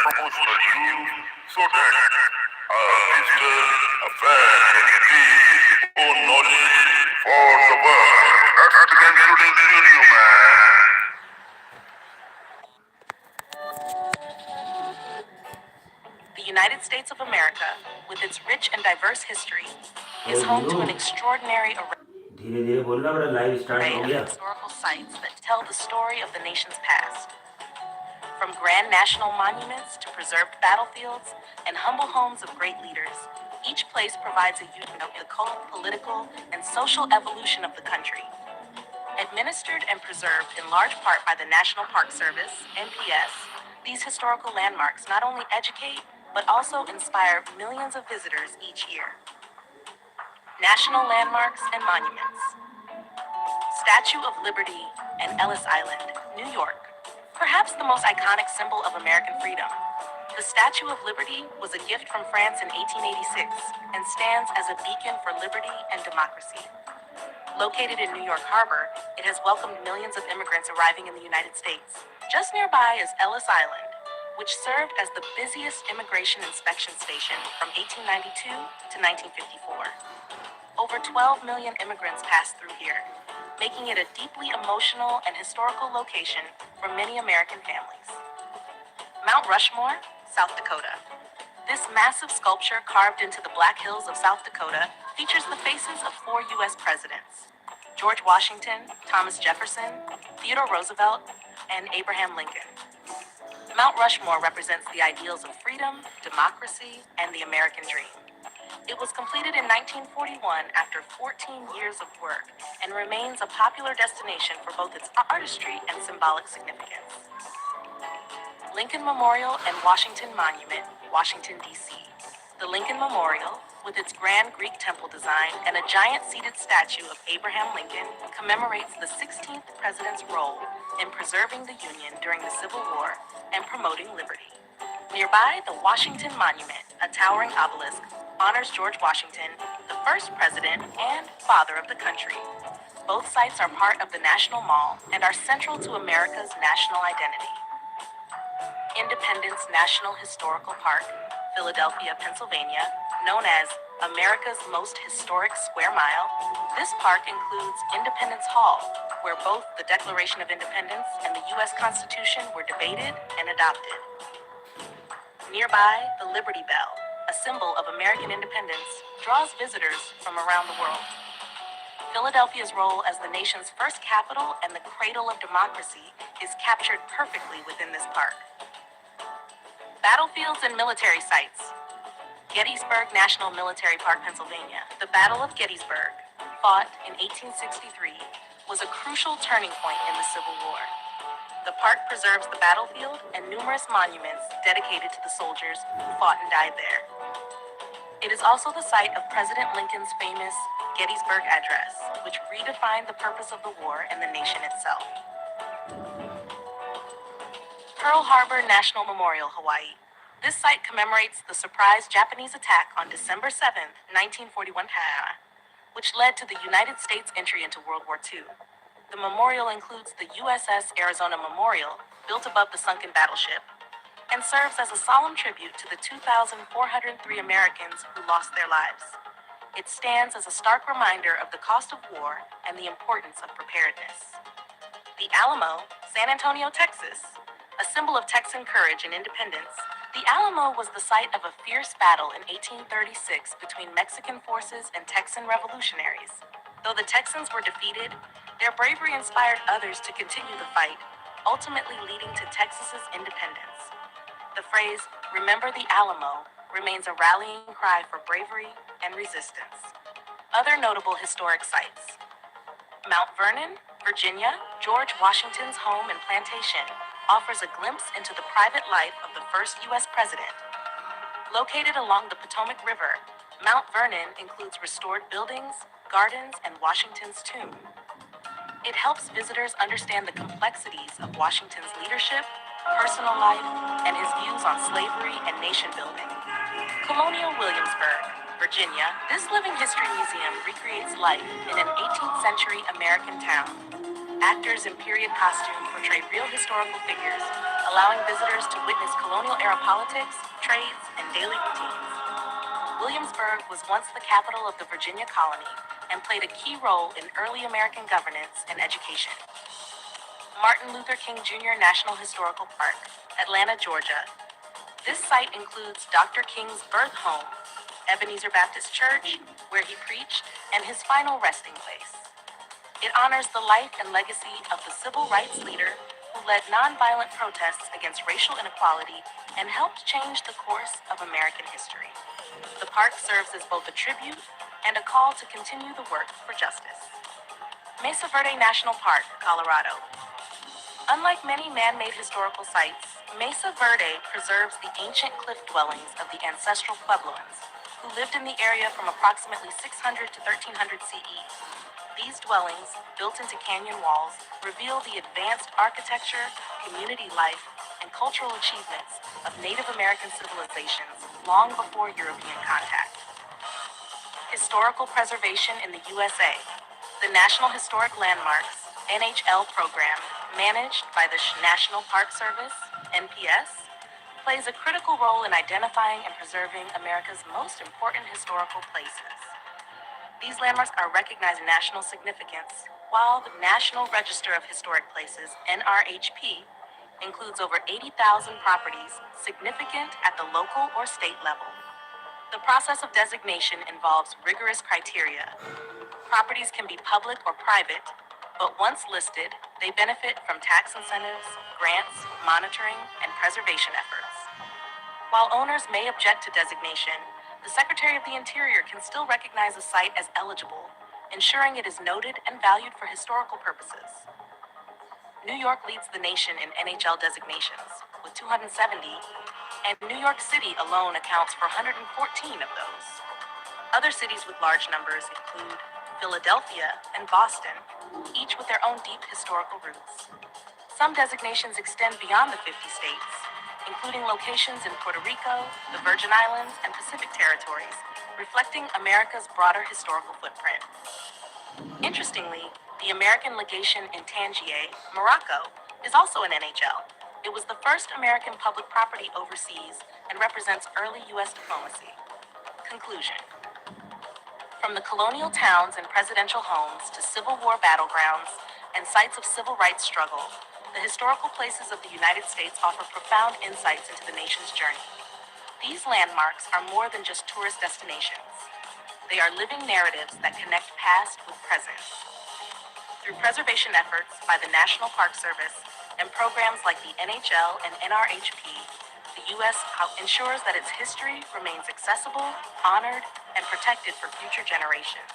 proportional use so that a visitor, a fan can increase his own knowledge for the world. That's the concluding video, man. The United States of America, with its rich and diverse history, is home to an extraordinary धीरे धीरे बोलना बड़ा live start array हो of गया. historical sites that tell the story of the nation's past. From grand national monuments to preserved battlefields and humble homes of great leaders, each place provides a union of the cultural, political, and social evolution of the country. Administered and preserved in large part by the National Park Service, NPS, these historical landmarks not only educate, but also inspire millions of visitors each year. National Landmarks and Monuments. Statue of Liberty and Ellis Island, New York. Perhaps the most iconic symbol of American freedom. The Statue of Liberty was a gift from France in 1886 and stands as a beacon for liberty and democracy. Located in New York Harbor, it has welcomed millions of immigrants arriving in the United States. Just nearby is Ellis Island, which served as the busiest immigration inspection station from 1892 to 1954. Over 12 million immigrants passed through here, making it a deeply emotional and historical location for many American families. Mount Rushmore, South Dakota. This massive sculpture carved into the Black Hills of South Dakota features the faces of 4 U.S. presidents: George Washington, Thomas Jefferson, Theodore Roosevelt, and Abraham Lincoln. Mount Rushmore represents the ideals of freedom, democracy, and the American dream. It was completed in 1941 after 14 years of work and remains a popular destination for both its artistry and symbolic significance. Lincoln Memorial and Washington Monument, Washington, D.C. The Lincoln Memorial, with its grand Greek temple design and a giant seated statue of Abraham Lincoln, commemorates the 16th president's role in preserving the Union during the Civil War and promoting liberty. Nearby, the Washington Monument, a towering obelisk, honors George Washington, the first president and father of the country. Both sites are part of the National Mall and are central to America's national identity. Independence National Historical Park, Philadelphia, Pennsylvania, known as America's most historic square mile. This park includes Independence Hall, where both the Declaration of Independence and the U.S. Constitution were debated and adopted. Nearby, the Liberty Bell, a symbol of American independence, draws visitors from around the world. Philadelphia's role as the nation's first capital and the cradle of democracy is captured perfectly within this park. Battlefields and military sites. Gettysburg National Military Park, Pennsylvania. The Battle of Gettysburg, fought in 1863, was a crucial turning point in the Civil War. The park preserves the battlefield and numerous monuments dedicated to the soldiers who fought and died there. It is also the site of President Lincoln's famous Gettysburg Address, which redefined the purpose of the war and the nation itself. Pearl Harbor National Memorial, Hawaii. This site commemorates the surprise Japanese attack on December 7, 1941, which led to the United States' entry into World War II. The memorial includes the USS Arizona Memorial, built above the sunken battleship, and serves as a solemn tribute to the 2,403 Americans who lost their lives. It stands as a stark reminder of the cost of war and the importance of preparedness. The Alamo, San Antonio, Texas. A symbol of Texan courage and independence, the Alamo was the site of a fierce battle in 1836 between Mexican forces and Texan revolutionaries. Though the Texans were defeated, their bravery inspired others to continue the fight, ultimately leading to Texas's independence. The phrase, "Remember the Alamo," remains a rallying cry for bravery and resistance. Other notable historic sites. Mount Vernon, Virginia, George Washington's home and plantation, offers a glimpse into the private life of the first U.S. president. Located along the Potomac River, Mount Vernon includes restored buildings, gardens, and Washington's tomb. It helps visitors understand the complexities of Washington's leadership, personal life, and his views on slavery and nation building. Colonial Williamsburg, Virginia, this living history museum recreates life in an 18th century American town. Actors in period costume portray real historical figures, allowing visitors to witness colonial-era politics, trades, and daily routines. Williamsburg was once the capital of the Virginia colony and played a key role in early American governance and education. Martin Luther King Jr. National Historical Park, Atlanta, Georgia. This site includes Dr. King's birth home, Ebenezer Baptist Church, where he preached, and his final resting place. It honors the life and legacy of the civil rights leader who led nonviolent protests against racial inequality and helped change the course of American history. The park serves as both a tribute and a call to continue the work for justice. Mesa Verde National Park, Colorado. Unlike many man-made historical sites, Mesa Verde preserves the ancient cliff dwellings of the ancestral Puebloans, who lived in the area from approximately 600 to 1300 CE. These dwellings, built into canyon walls, reveal the advanced architecture, community life, and cultural achievements of Native American civilizations long before European contact. Historical preservation in the USA. The National Historic Landmarks, NHL program, managed by the National Park Service, NPS, plays a critical role in identifying and preserving America's most important historical places. These landmarks are recognized national significance, while the National Register of Historic Places, NRHP, includes over 80,000 properties significant at the local or state level. The process of designation involves rigorous criteria. Properties can be public or private, but once listed, they benefit from tax incentives, grants, monitoring, and preservation efforts. While owners may object to designation, the Secretary of the Interior can still recognize a site as eligible, ensuring it is noted and valued for historical purposes. New York leads the nation in NHL designations, with 270, and New York City alone accounts for 114 of those. Other cities with large numbers include Philadelphia and Boston, each with their own deep historical roots. Some designations extend beyond the 50 states, including locations in Puerto Rico, the Virgin Islands, and Pacific territories, reflecting America's broader historical footprint. Interestingly, the American legation in Tangier, Morocco, is also an NHL. It was the first American public property overseas and represents early U.S. diplomacy. Conclusion. From the colonial towns and presidential homes to Civil War battlegrounds and sites of civil rights struggle, the historical places of the United States offer profound insights into the nation's journey. These landmarks are more than just tourist destinations. They are living narratives that connect past with present. Through preservation efforts by the National Park Service and programs like the NHL and NRHP, the U.S. ensures that its history remains accessible, honored, and protected for future generations.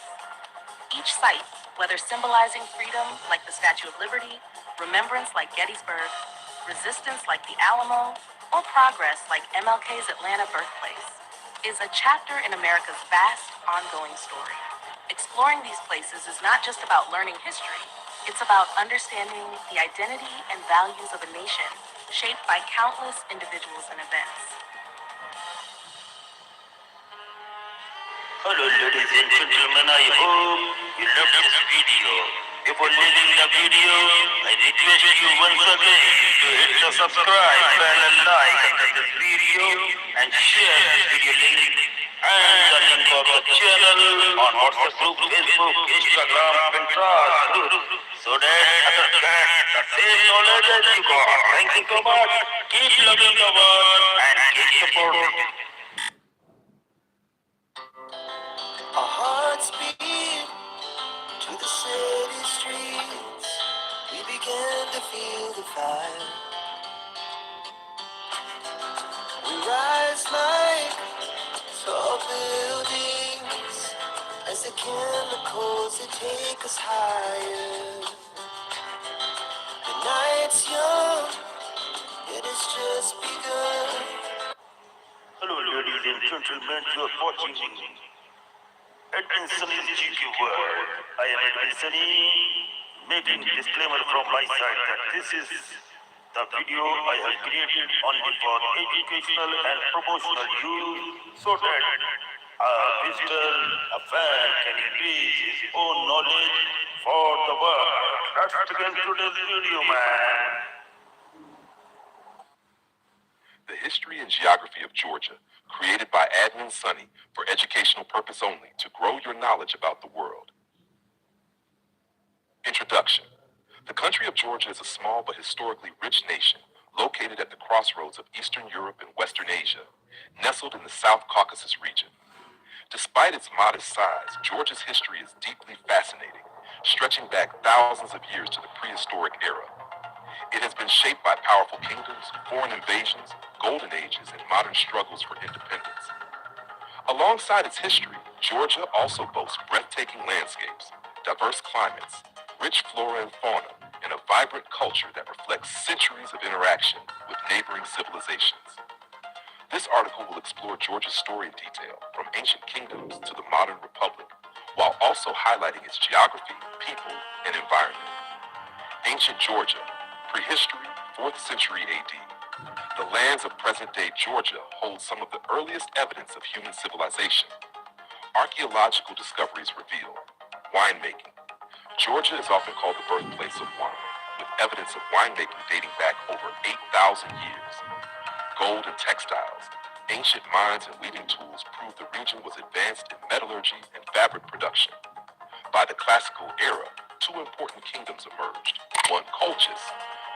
Each site, whether symbolizing freedom like the Statue of Liberty, remembrance like Gettysburg, resistance like the Alamo, or progress like MLK's Atlanta birthplace, is a chapter in America's vast, ongoing story. Exploring these places is not just about learning history, it's about understanding the identity and values of a nation shaped by countless individuals and events. Hello ladies and gentlemen, I hope you love this video. Before leaving the video, I request you once again to hit the subscribe button and like this video and share this video link and the link of the channel on WhatsApp group, Facebook, Instagram, Pinterest group so that others get the same knowledge as you got. Thank you so much. Keep loving the world and keep supporting. Our hearts beat to the city streets. We began to feel the fire. We rise like tall buildings as the chemicals that take us higher. The night's young, it has just begun. Hello ladies and gentlemen, you are watching Edwin Sunny's GQ World. I am Edwin Sunny, making disclaimer from my side that this is the video I have created only for educational and promotional use so that a visitor, a fan can increase his own knowledge for the world. Let's begin today's video, man. The History and Geography of Georgia, created by Admin Sonny for educational purpose only to grow your knowledge about the world. Introduction. The country of Georgia is a small but historically rich nation located at the crossroads of Eastern Europe and Western Asia, nestled in the South Caucasus region. Despite its modest size, Georgia's history is deeply fascinating, stretching back thousands of years to the prehistoric era. It has been shaped by powerful kingdoms, foreign invasions, golden ages, and modern struggles for independence. Alongside its history, Georgia also boasts breathtaking landscapes, diverse climates, rich flora and fauna, and a vibrant culture that reflects centuries of interaction with neighboring civilizations. This article will explore Georgia's story in detail, from ancient kingdoms to the modern republic, while also highlighting its geography, people, and environment. Ancient Georgia, prehistory, 4th century AD. The lands of present-day Georgia hold some of the earliest evidence of human civilization. Archaeological discoveries reveal winemaking. Georgia is often called the birthplace of wine, with evidence of winemaking dating back over 8,000 years. Gold and textiles. Ancient mines and weaving tools prove the region was advanced in metallurgy and fabric production. By the classical era, two important kingdoms emerged. One, Colchis,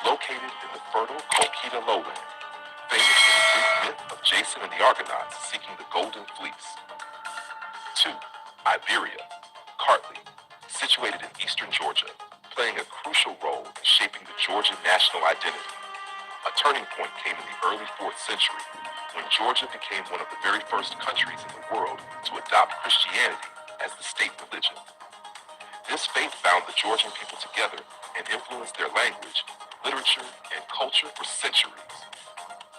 located in the fertile Colchida lowland, famous for the Greek myth of Jason and the Argonauts seeking the Golden Fleece. Two, Iberia, Kartli, situated in eastern Georgia, playing a crucial role in shaping the Georgian national identity. A turning point came in the early 4th century, when Georgia became one of the very first countries in the world to adopt Christianity as the state religion. This faith bound the Georgian people together and influenced their language, literature, and culture for centuries.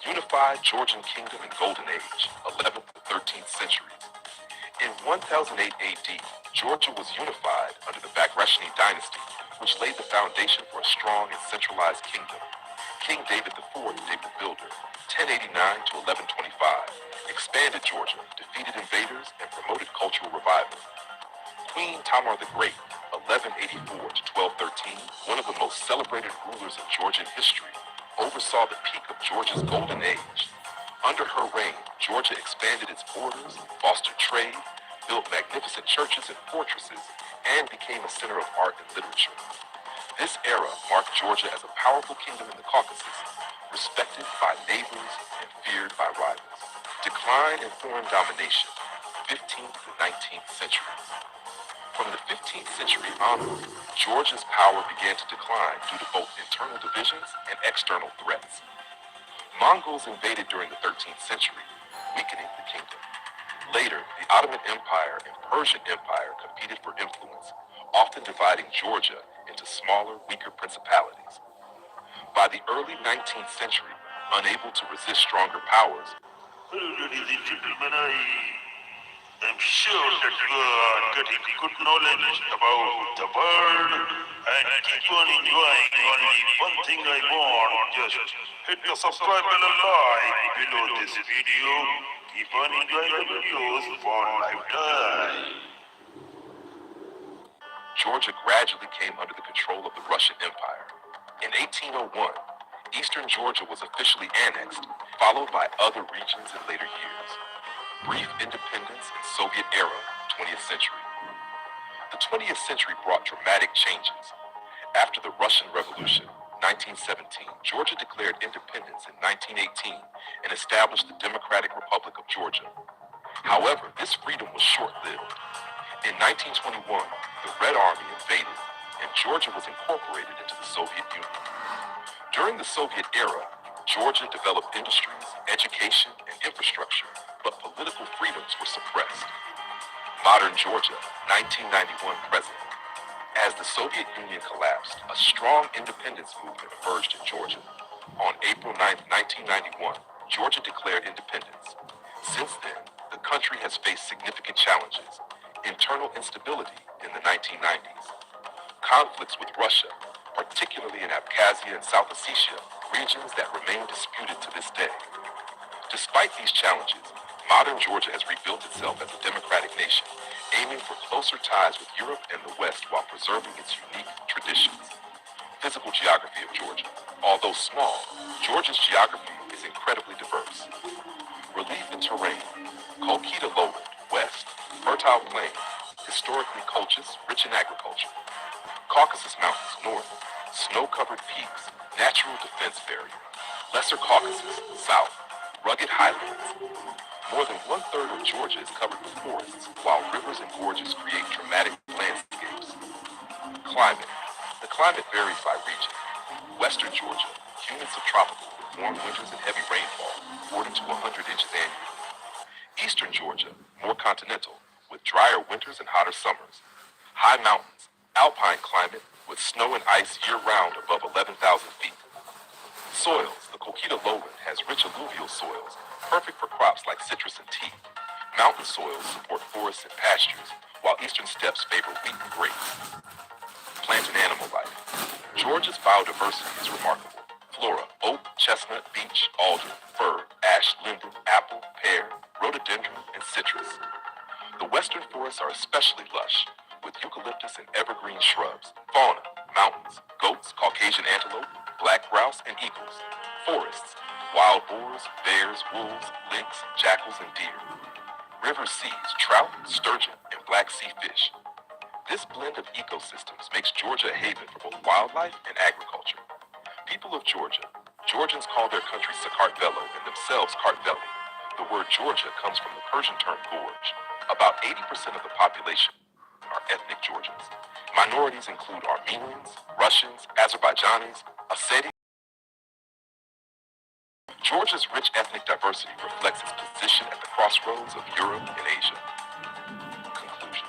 Unified Georgian Kingdom and Golden Age, 11th to 13th centuries. In 1008 AD, Georgia was unified under the Bagrationi dynasty, which laid the foundation for a strong and centralized kingdom. King David IV, David the Builder, 1089 to 1125, expanded Georgia, defeated invaders, and promoted cultural revival. Queen Tamar the Great, 1184 to 1213, one of the most celebrated rulers of Georgian history, oversaw the peak of Georgia's golden age. Under her reign, Georgia expanded its borders, fostered trade, built magnificent churches and fortresses, and became a center of art and literature. This era marked Georgia as a powerful kingdom in the Caucasus, respected by neighbors and feared by rivals. Decline in foreign domination, 15th to 19th centuries. From the 15th century onward, Georgia's power began to decline due to both internal divisions and external threats. Mongols invaded during the 13th century, weakening the kingdom. Later, the Ottoman Empire and Persian Empire competed for influence, often dividing Georgia into smaller, weaker principalities. By the early 19th century, unable to resist stronger powers, Well, ladies and gentlemen, I'm sure that you are getting good knowledge about the world and keep on enjoying. Only one thing I want, just hit the subscribe and a like below this video. Keep on enjoying the videos for lifetime. Georgia gradually came under the control of the Russian Empire. In 1801, eastern Georgia was officially annexed, followed by other regions in later years. Brief independence in Soviet era, 20th century. The 20th century brought dramatic changes. After the Russian Revolution, 1917, Georgia declared independence in 1918 and established the Democratic Republic of Georgia. However, this freedom was short-lived. In 1921, the Red Army invaded, and Georgia was incorporated into the Soviet Union. During the Soviet era, Georgia developed industries, education, and infrastructure, but political freedoms were suppressed. Modern Georgia, 1991 present. As the Soviet Union collapsed, a strong independence movement emerged in Georgia. On April 9, 1991, Georgia declared independence. Since then, the country has faced significant challenges. Internal instability in the 1990s. Conflicts with Russia, particularly in Abkhazia and South Ossetia, regions that remain disputed to this day. Despite these challenges, modern Georgia has rebuilt itself as a democratic nation, aiming for closer ties with Europe and the West while preserving its unique traditions. Physical geography of Georgia. Although small, Georgia's geography is incredibly diverse. fertile plain, historically Colchis, rich in agriculture. Caucasus Mountains north, snow-covered peaks, natural defense barrier. Lesser Caucasus south, rugged highlands. More than one-third of Georgia is covered with forests, while rivers and gorges create dramatic landscapes. Climate. The climate varies by region. Western Georgia, humid subtropical, with warm winters and heavy rainfall, 40 to 100 inches annually. Eastern Georgia, more continental, with drier winters and hotter summers. High mountains, alpine climate, with snow and ice year-round above 11,000 feet. Soils. The Colchita lowland has rich alluvial soils, perfect for crops like citrus and tea. Mountain soils support forests and pastures, while eastern steppes favor wheat and grapes. Plant and animal life. Georgia's biodiversity is remarkable. Flora: oak, chestnut, beech, alder, fir, ash, linden, apple, pear, rhododendron, and citrus. The western forests are especially lush, with eucalyptus and evergreen shrubs. Fauna: mountains, goats, Caucasian antelope, black grouse, and eagles. Forests: wild boars, bears, wolves, lynx, jackals, and deer. River seas: trout, sturgeon, and black sea fish. This blend of ecosystems makes Georgia a haven for both wildlife and agriculture. People of Georgia. Georgians call their country Sakartvelo and themselves Kartveli. The word Georgia comes from the Persian term gorge. About 80% of the population are ethnic Georgians. Minorities include Armenians, Russians, Azerbaijanis, Assetis. Georgia's rich ethnic diversity reflects its position at the crossroads of Europe and Asia. Conclusion.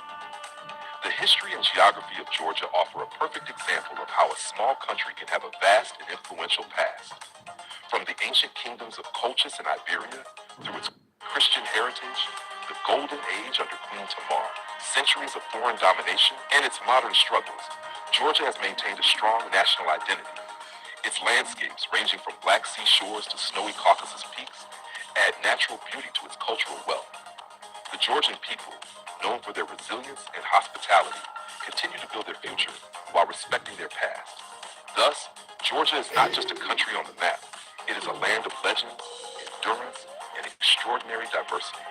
The history and geography of Georgia offer a perfect example of how a small country can have a vast and influential past. From the ancient kingdoms of Colchis and Iberia, through its Christian heritage, the Golden Age under Queen Tamar, centuries of foreign domination, and its modern struggles, Georgia has maintained a strong national identity. Its landscapes, ranging from Black Sea shores to snowy Caucasus peaks, add natural beauty to its cultural wealth. The Georgian people, known for their resilience and hospitality, continue to build their future while respecting their past. Thus, Georgia is not just a country on the map. It is a land of legends, endurance, and extraordinary diversity.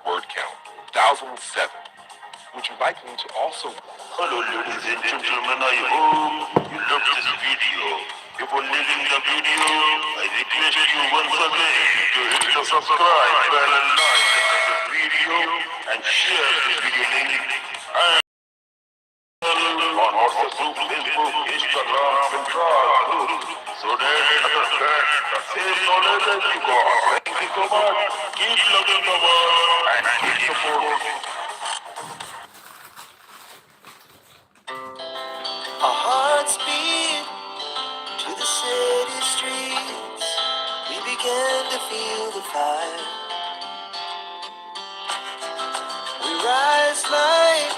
Word count: 1,007. Would you like me to also... Hello ladies and gentlemen, I hope you love this video. Before leaving the video, I request you once again to hit the subscribe button and like this video and share this video link and on WhatsApp group, Facebook, Instagram, Pinterest, so that others get the same knowledge as you got. Thank you so much. Keep loving the world and keep supporting. Our hearts beat to the city streets. We began to feel the fire. We rise like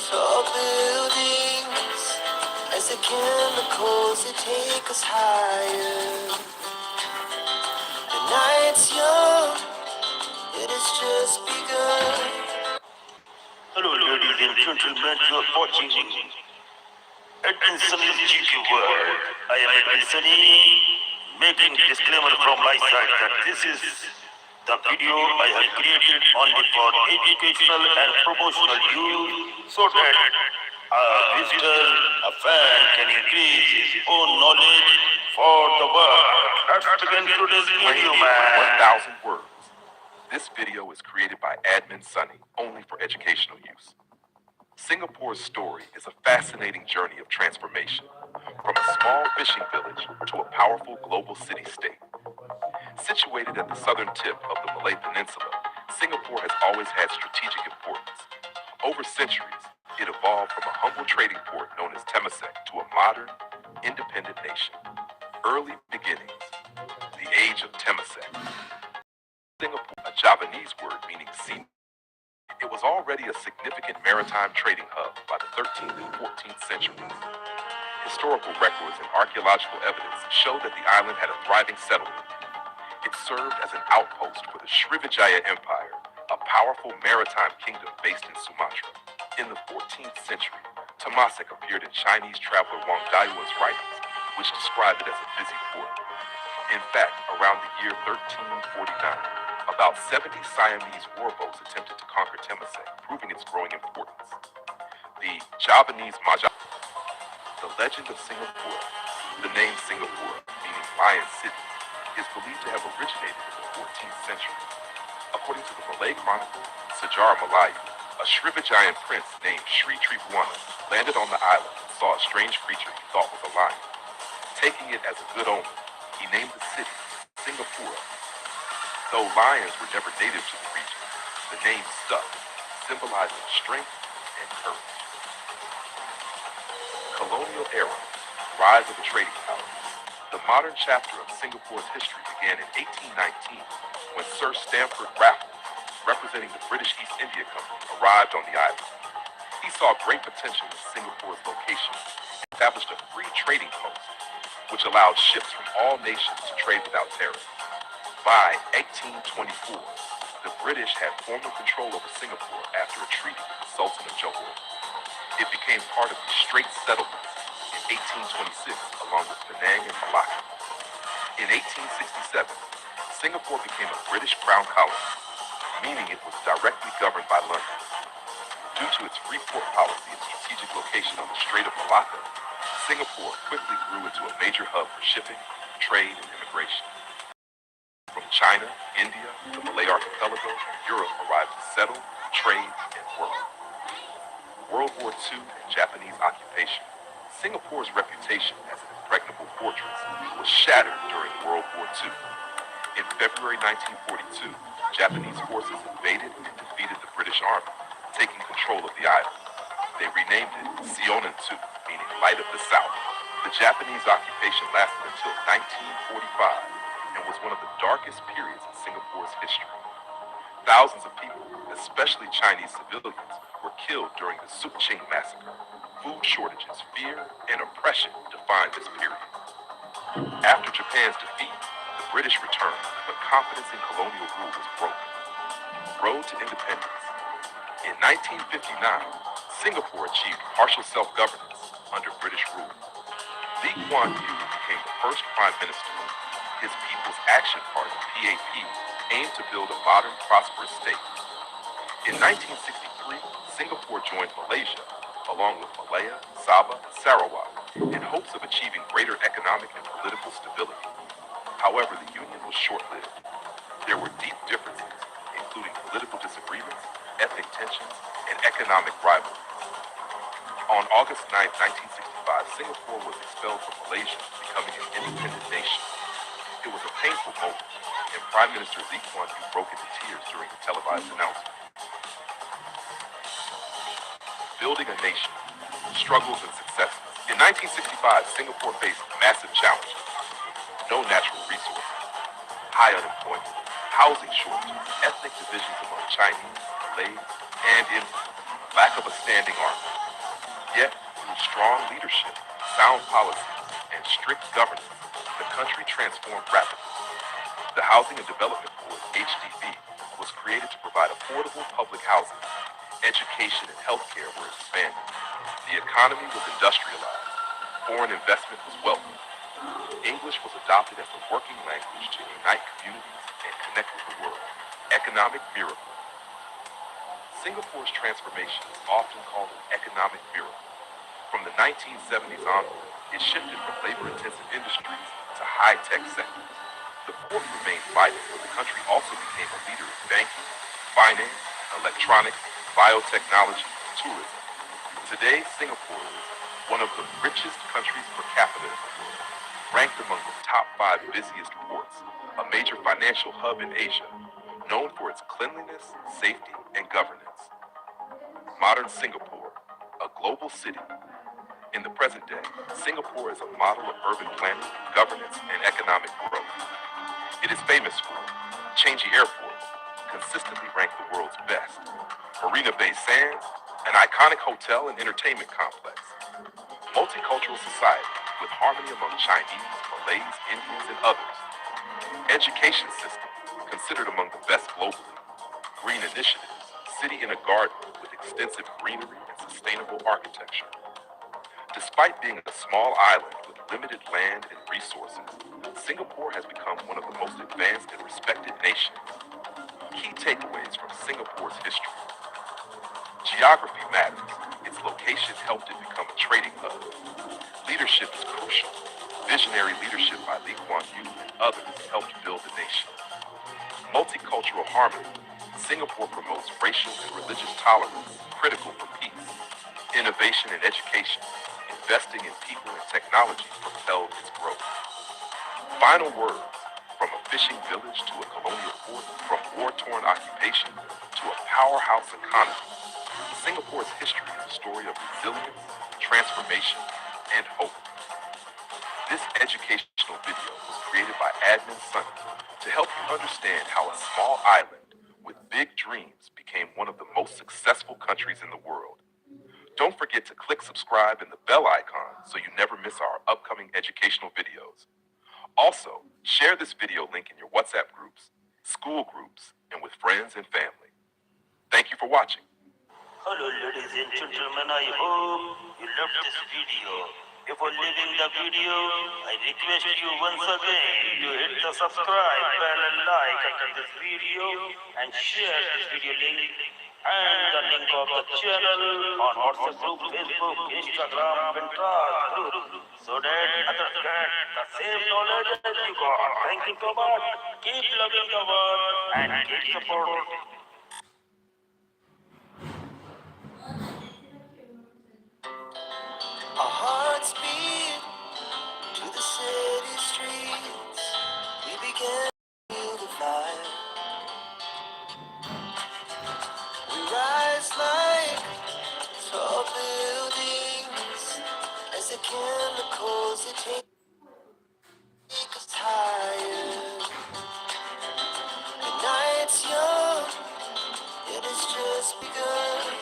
tall buildings as the chemicals they take us higher. The night's young, it has just begun. Hello ladies and gentlemen, you are watching Edwin Sunil's GQ World. I am Edwin Sunny, making disclaimer from my side that this is the video I have created only for educational and promotional use so that a visitor, a fan can increase his own knowledge for the world. Let's begin today's video, man. 1,000 words. This video is created by Admin Sunny, only for educational use. Singapore's story is a fascinating journey of transformation, from a small fishing village to a powerful global city-state. Situated at the southern tip of the Malay Peninsula, Singapore has always had strategic importance. Over centuries, it evolved from a humble trading port known as Temasek to a modern, independent nation. Early beginnings, the age of Temasek. Singapore, a Javanese word meaning sea. It was already a significant maritime trading hub by the 13th and 14th centuries. Historical records and archaeological evidence show that the island had a thriving settlement. It served as an outpost for the Srivijaya Empire, a powerful maritime kingdom based in Sumatra. In the 14th century, Temasek appeared in Chinese traveler Wang Dayuan's writings, which described it as a busy port. In fact, around the year 1349, About 70 Siamese warboats attempted to conquer Temaset, proving its growing importance. The Javanese Maja, the legend of Singapore, the name Singapore, meaning Lion City, is believed to have originated in the 14th century. According to the Malay Chronicle, Sejarah Melayu, a Srivijayan prince named Sri Tribuana landed on the island and saw a strange creature he thought was a lion. Taking it as a good omen, he named the city Singapore. Though lions were never native to the region, the name stuck, symbolizing strength and courage. Colonial era, rise of a trading power. The modern chapter of Singapore's history began in 1819 when Sir Stamford Raffles, representing the British East India Company, arrived on the island. He saw great potential in Singapore's location and established a free trading post, which allowed ships from all nations to trade without tariffs. By 1824, the British had formal control over Singapore after a treaty with the Sultan of Johor. It became part of the Straits Settlements in 1826, along with Penang and Malacca. In 1867, Singapore became a British crown colony, meaning it was directly governed by London. Due to its free port policy and strategic location on the Strait of Malacca, Singapore quickly grew into a major hub for shipping, trade, and immigration. From China, India, the Malay Archipelago, and Europe arrived to settle, trade, and work. World War II and Japanese occupation. Singapore's reputation as an impregnable fortress was shattered during World War II. In February 1942, Japanese forces invaded and defeated the British Army, taking control of the island. They renamed it Seonan-tu, meaning Light of the South. The Japanese occupation lasted until 1945 and was one of the darkest periods in Singapore's history. Thousands of people, especially Chinese civilians, were killed during the Suqing massacre. Food shortages, fear, and oppression defined this period. After Japan's defeat, the British returned, but confidence in colonial rule was broken. Road to independence. In 1959, Singapore achieved partial self-governance under British rule. Lee Kuan Yew became the first prime minister. His People's Action Party, PAP, aimed to build a modern, prosperous state. In 1963, Singapore joined Malaysia, along with Malaya, Sabah, and Sarawak, in hopes of achieving greater economic and political stability. However, the union was short-lived. There were deep differences, including political disagreements, ethnic tensions, and economic rivalries. On August 9, 1965, Singapore was expelled from Malaysia, becoming an independent nation. It was a painful moment, and Prime Minister Lee Kuan Yew broke into tears during the televised announcement. Building a nation, struggles and successes. In 1965, Singapore faced massive challenges. No natural resources, high unemployment, housing shortages, ethnic divisions among Chinese, Malays, and Indians, lack of a standing army. Yet, through strong leadership, sound policies, and strict governance, the country transformed rapidly. The Housing and Development Board, HDB, was created to provide affordable public housing. Education and healthcare were expanded. The economy was industrialized. Foreign investment was welcomed. English was adopted as the working language to unite communities and connect with the world. Economic miracle. Singapore's transformation is often called an economic miracle. From the 1970s onward, it shifted from labor-intensive industries to high-tech sectors. The port remained vital, but the country also became a leader in banking, finance, electronics, biotechnology, and tourism. Today, Singapore is one of the richest countries per capita in the world, ranked among the top 5 busiest ports, a major financial hub in Asia, known for its cleanliness, safety, and governance. Modern Singapore, a global city. In the present day, Singapore is a model of urban planning, governance, and economic growth. It is famous for Changi Airport, consistently ranked the world's best, Marina Bay Sands, an iconic hotel and entertainment complex, multicultural society with harmony among Chinese, Malays, Indians, and others, education system considered among the best globally, green initiatives, city in a garden with extensive greenery and sustainable architecture. Despite being a small island with limited land and resources, Singapore has become one of the most advanced and respected nations. Key takeaways from Singapore's history. Geography matters. Its location helped it become a trading hub. Leadership is crucial. Visionary leadership by Lee Kuan Yew and others helped build the nation. Multicultural harmony. Singapore promotes racial and religious tolerance, critical for peace. Innovation and education. Investing in people and technology propelled its growth. Final words. From a fishing village to a colonial port, from war-torn occupation to a powerhouse economy, Singapore's history is a story of resilience, transformation, and hope. This educational video was created by Admin Sunny to help you understand how a small island with big dreams became one of the most successful countries in the world. Don't forget to click subscribe and the bell icon so you never miss our upcoming educational videos. Also, share this video link in your WhatsApp groups, school groups, and with friends and family. Thank you for watching. Hello ladies and gentlemen, I hope you loved this video. Before leaving the video, I request you once again to hit the subscribe bell and like under this video and share this video link and the link of the channel on WhatsApp group, Facebook, Instagram, Pinterest group so that others get the same knowledge as you got. Thank you so much. Keep loving the world and keep supporting. Our hearts beat to the city streets. We began to feel the fire. We rise like tall buildings as the chemicals they take us higher. The night's young, it has just begun.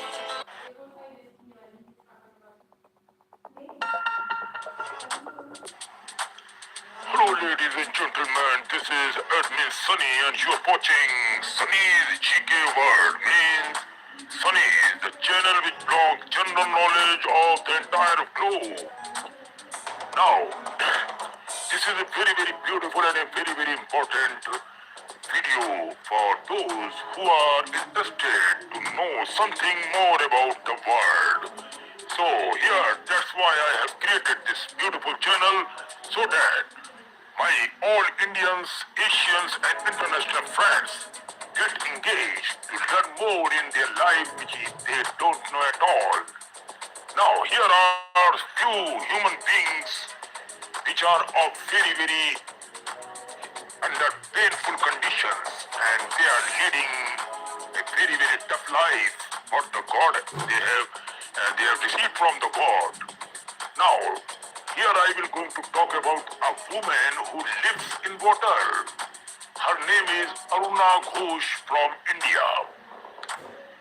Hello ladies and gentlemen, this is Admin Sunny and you're watching Sunny's GK World. Means Sunny is the channel which blogs general knowledge of the entire globe. Now, this is a very beautiful and a very important video for those who are interested to know something more about the world. So here, that's why I have created this beautiful channel so that my all Indians, Asians and international friends get engaged to learn more in their life which they don't know at all. Now here are few human beings which are of very under painful conditions and they are leading a very tough life what the God they have received from the God. Now here I will going to talk about a woman who lives in water. Her name is Aruna Ghosh from India.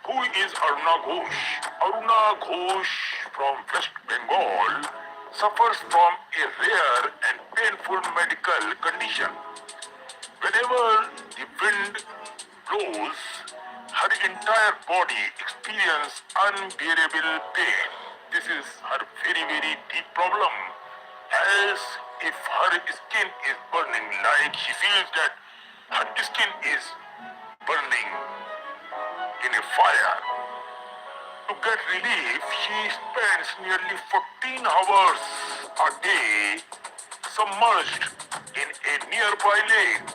Who is Aruna Ghosh? Aruna Ghosh from West Bengal suffers from a rare and painful medical condition. Whenever the wind blows, her entire body experiences unbearable pain. This is her very deep problem. As if her skin is burning, like she feels that her skin is burning in a fire. To get relief, she spends nearly 14 hours a day submerged in a nearby lake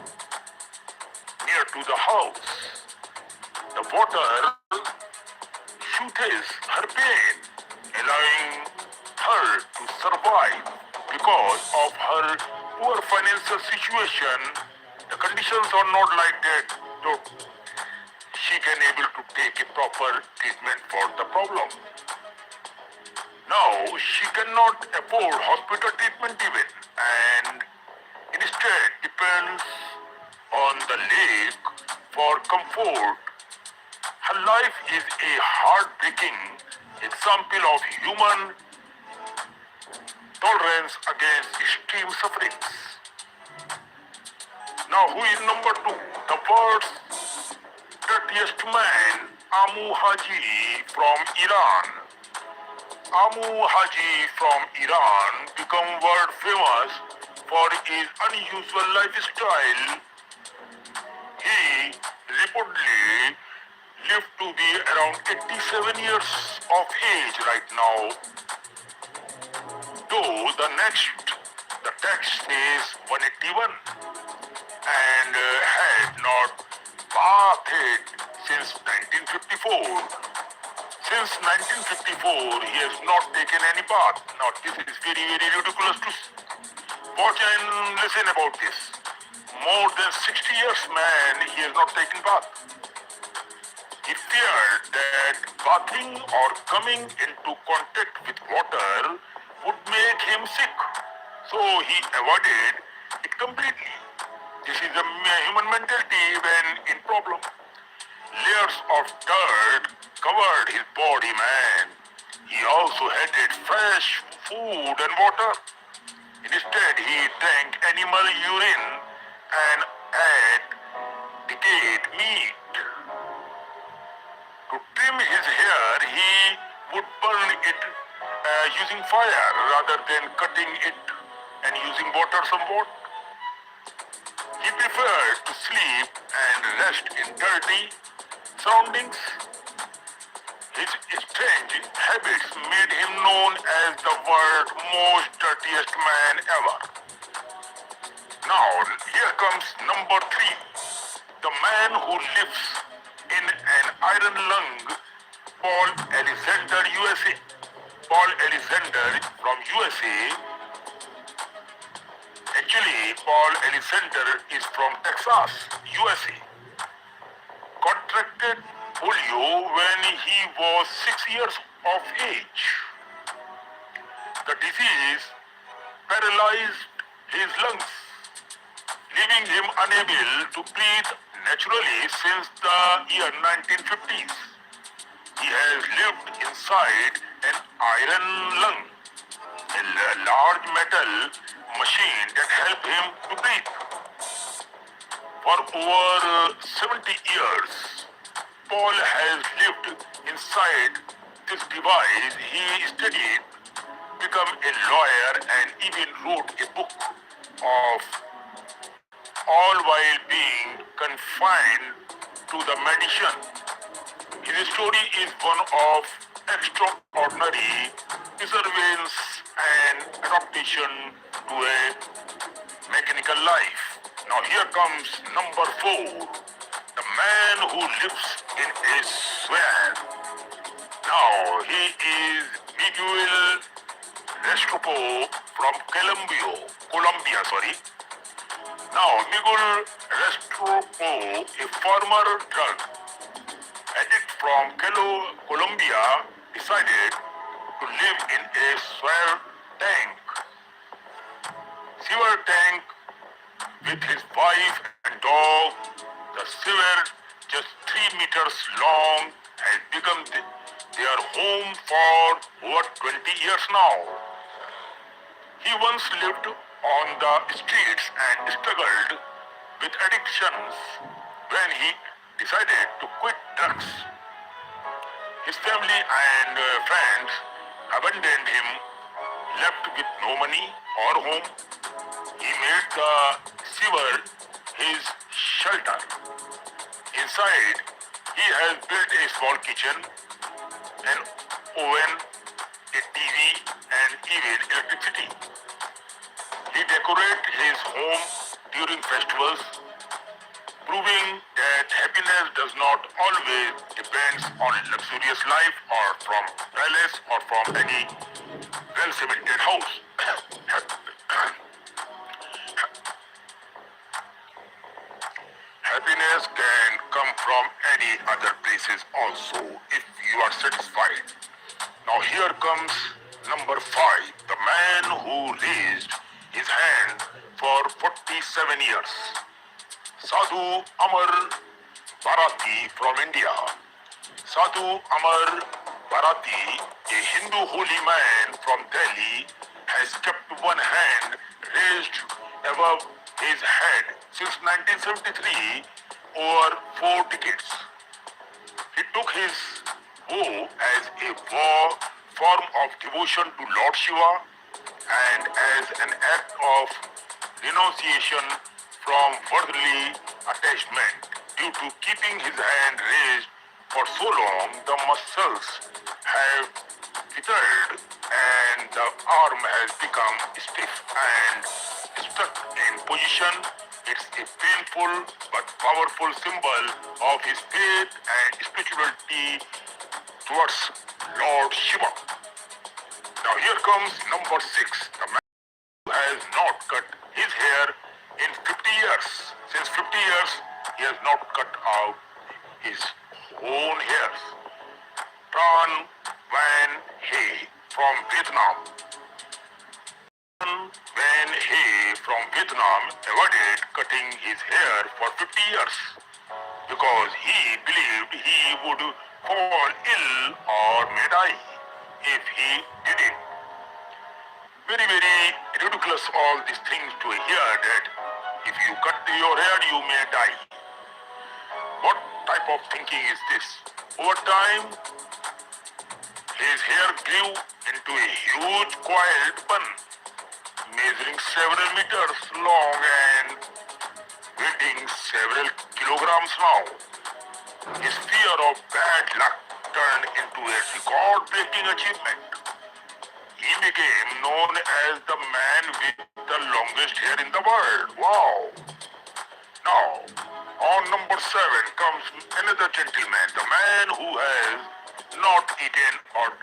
near to the house. The water soothes her pain, allowing her to survive. Because of her poor financial situation, the conditions are not like that, so she can able to take a proper treatment for the problem. Now, she cannot afford hospital treatment even, and instead depends on the lake for comfort. Her life is a heartbreaking example of human tolerance against extreme sufferings. Now, who is number 2? The world's dirtiest man, Amu Haji from Iran. Amu Haji from Iran became world famous for his unusual lifestyle. He reportedly to be around 87 years of age right now. Though the text says 181 and had not bathed since 1954. Since 1954, he has not taken any bath. Now, this is very, very ridiculous to watch and listen about this. More than 60 years, man, he has not taken bath. He feared that bathing or coming into contact with water would make him sick. So he avoided it completely. This is a human mentality when in problem. Layers of dirt covered his body, man. He also hated fresh food and water. Instead, he drank animal urine and ate decayed meat. To trim his hair, he would burn it using fire rather than cutting it and using water somewhat. He preferred to sleep and rest in dirty surroundings. His strange habits made him known as the world's most dirtiest man ever. Now, here comes number 3. The man who lives in an iron lung, Paul Alexander, USA. Paul Alexander from USA. Actually, Paul Alexander is from Texas, USA. Contracted polio when he was 6 years of age. The disease paralyzed his lungs, leaving him unable to breathe naturally since the year 1950s. He has lived inside an iron lung, a large metal machine that helped him to breathe. For over 70 years, Paul has lived inside this device. He studied, became a lawyer, and even wrote a book of all while being confined to the medicine. His story is one of extraordinary perseverance and adaptation to a mechanical life. Now here comes number 4, the man who lives in a swamp. Now he is Miguel Restrepo from Colombia. Now Miguel Restrepo, a former drug addict from Colombia, decided to live in a sewer tank with his wife and dog. The sewer, just 3 meters long, has become their home for over 20 years now. He once lived on the streets and struggled with addictions. When he decided to quit drugs, his family and friends abandoned him, left with no money or home. He made the sewer his shelter. Inside, he has built a small kitchen, an oven, a TV, and even electricity. He decorates his home during festivals, proving that happiness does not always depend on luxurious life or from palace or from any well-cemented house. Happiness can come from any other places also if you are satisfied. Now here comes number 5, the man who raised his hand for 47 years. Sadhu Amar Bharati from India. Sadhu Amar Bharati, a Hindu holy man from Delhi, has kept one hand raised above his head since 1973, over 4 decades. He took his vow as a form of devotion to Lord Shiva and as an act of renunciation from worldly attachment. Due to keeping his hand raised For so long, the muscles have withered and the arm has become stiff and stuck in position. It's a painful but powerful symbol of his faith and spirituality towards Lord Shiva. Now here comes number 6. The man who has not cut his hair in 50 years. Since 50 years, he has not cut out his own hairs. Tran Van He from Vietnam. Van He from Vietnam avoided cutting his hair for 50 years because he believed he would fall ill or may die if he did it. Very, very ridiculous all these things to hear that if you cut your hair you may die. What type of thinking is this? Over time, his hair grew into a huge coiled bun, measuring several meters long and weighing several kilograms now. His fear of bad luck turned into a record-breaking achievement. He became known as the man with the longest hair in the world. Wow! Now, on number 7 comes another gentleman, the man who has not eaten or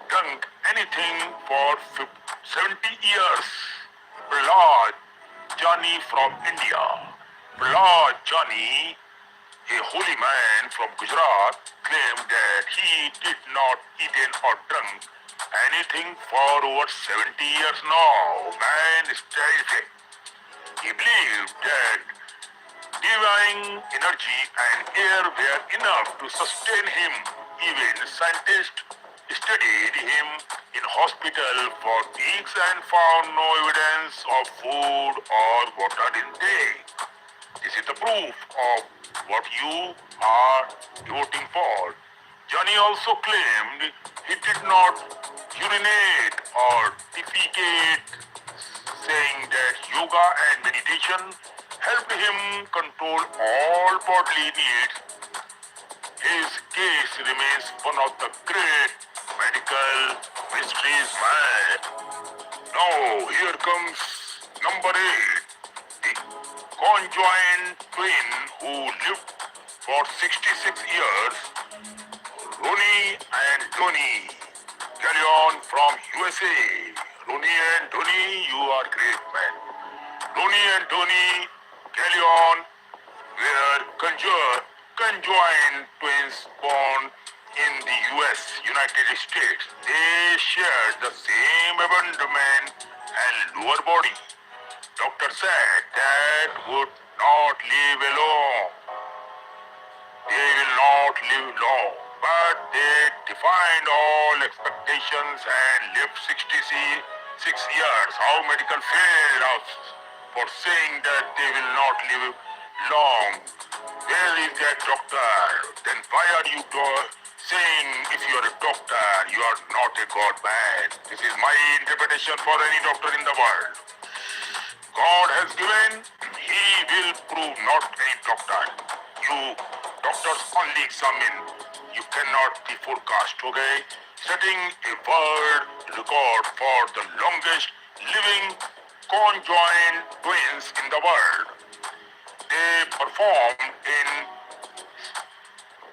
drunk anything for 70 years. Prahlad Jani from India. Prahlad Jani, a holy man from Gujarat, claimed that he did not eaten or drunk anything for over 70 years now. Man is terrific. He believed that divine energy and air were enough to sustain him. Even scientists studied him in hospital for weeks and found no evidence of food or water intake. This is the proof of what you are voting for. Johnny also claimed he did not urinate or defecate, saying that yoga and meditation helped him control all bodily needs. His case remains one of the great medical mysteries, man. Now, here comes number 8. The conjoined twin who lived for 66 years, Ronnie and Tony. Carry on from USA. Ronnie and Tony, you are great, man. Ronnie and Tony, carry on, were conjoined twins born in the US, United States. They shared the same abdomen and lower body. Doctor said that would not live alone. They will not live long, but they defied all expectations and lived 66 years. How medical failed us for saying that they will not live long. Where is that doctor? Then why are you saying if you are a doctor, you are not a God man? This is my interpretation for any doctor in the world. God has given, he will prove, not any doctor. You doctors only examine. You cannot be forecast, okay? Setting a world record for the longest living conjoined twins in the world. They performed in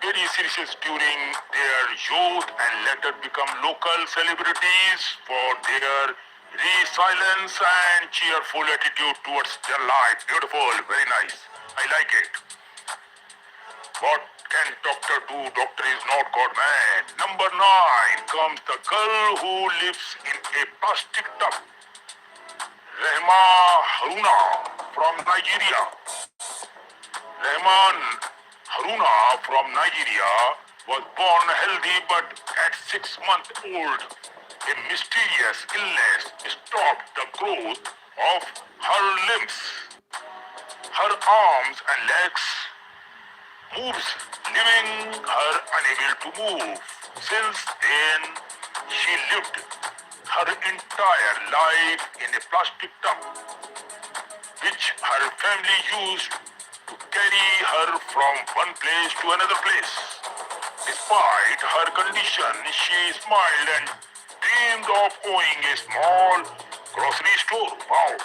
very series during their youth and later become local celebrities for their resilience and cheerful attitude towards their life. Beautiful, very nice. I like it. What can doctor do? Doctor is not God man. Number 9 comes the girl who lives in a plastic tub. Rehma Haruna from Nigeria. Rehman Haruna from Nigeria was born healthy, but at 6 months old, a mysterious illness stopped the growth of her limbs. Her arms and legs moves, leaving her unable to move. Since then, she lived her entire life in a plastic tub, which her family used to carry her from one place to another place. Despite her condition, she smiled and dreamed of owning a small grocery store. Wow.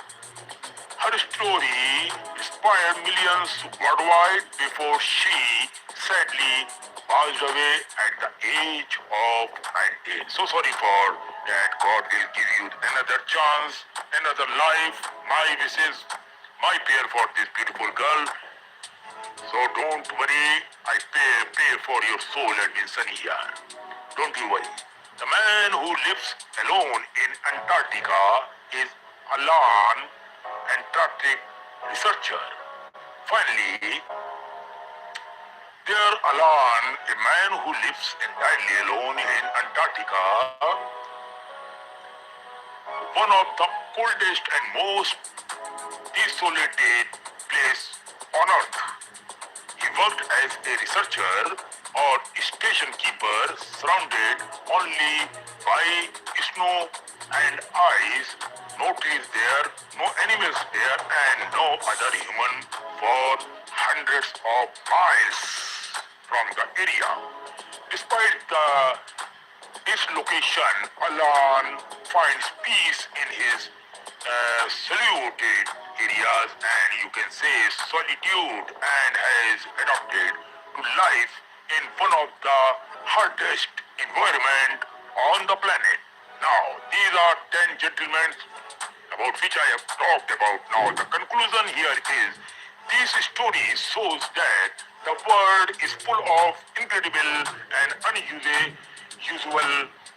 Her story inspired millions worldwide before she sadly passed away at the age of 19. So sorry for that. God will give you another chance, another life. My wishes, my prayer for this beautiful girl. So don't worry, I pray for your soul and in sunny here. Don't you worry. The man who lives alone in Antarctica is Alan, Antarctic researcher. Finally, there Alan, a man who lives entirely alone in Antarctica, one of the coldest and most desolated place on earth. He worked as a researcher or station keeper, surrounded only by snow and ice. No trees there, no animals there, and no other human for hundreds of miles from the area. Despite its location, Alan finds peace in his secluded areas, and you can say solitude, and has adapted to life in one of the hardest environment on the planet. Now, these are 10 gentlemen about which I have talked about. Now, the conclusion here is this story shows that the world is full of incredible and unusual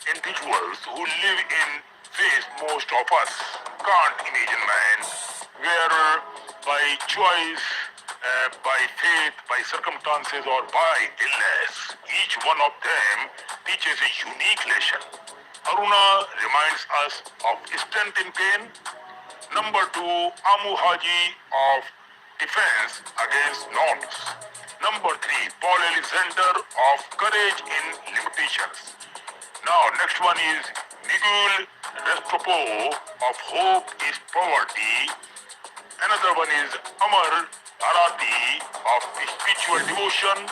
individuals who live in ways most of us can't imagine. Man, whether by choice, by faith, by circumstances, or by illness, each one of them teaches a unique lesson. Aruna reminds us of strength in pain. Number 2, Amu Haji of defense against norms. Number 3, Paul Alexander of courage in limitations. Now, next one is Miguel Restropo of hope is poverty. Another one is Amar Arati of spiritual devotion.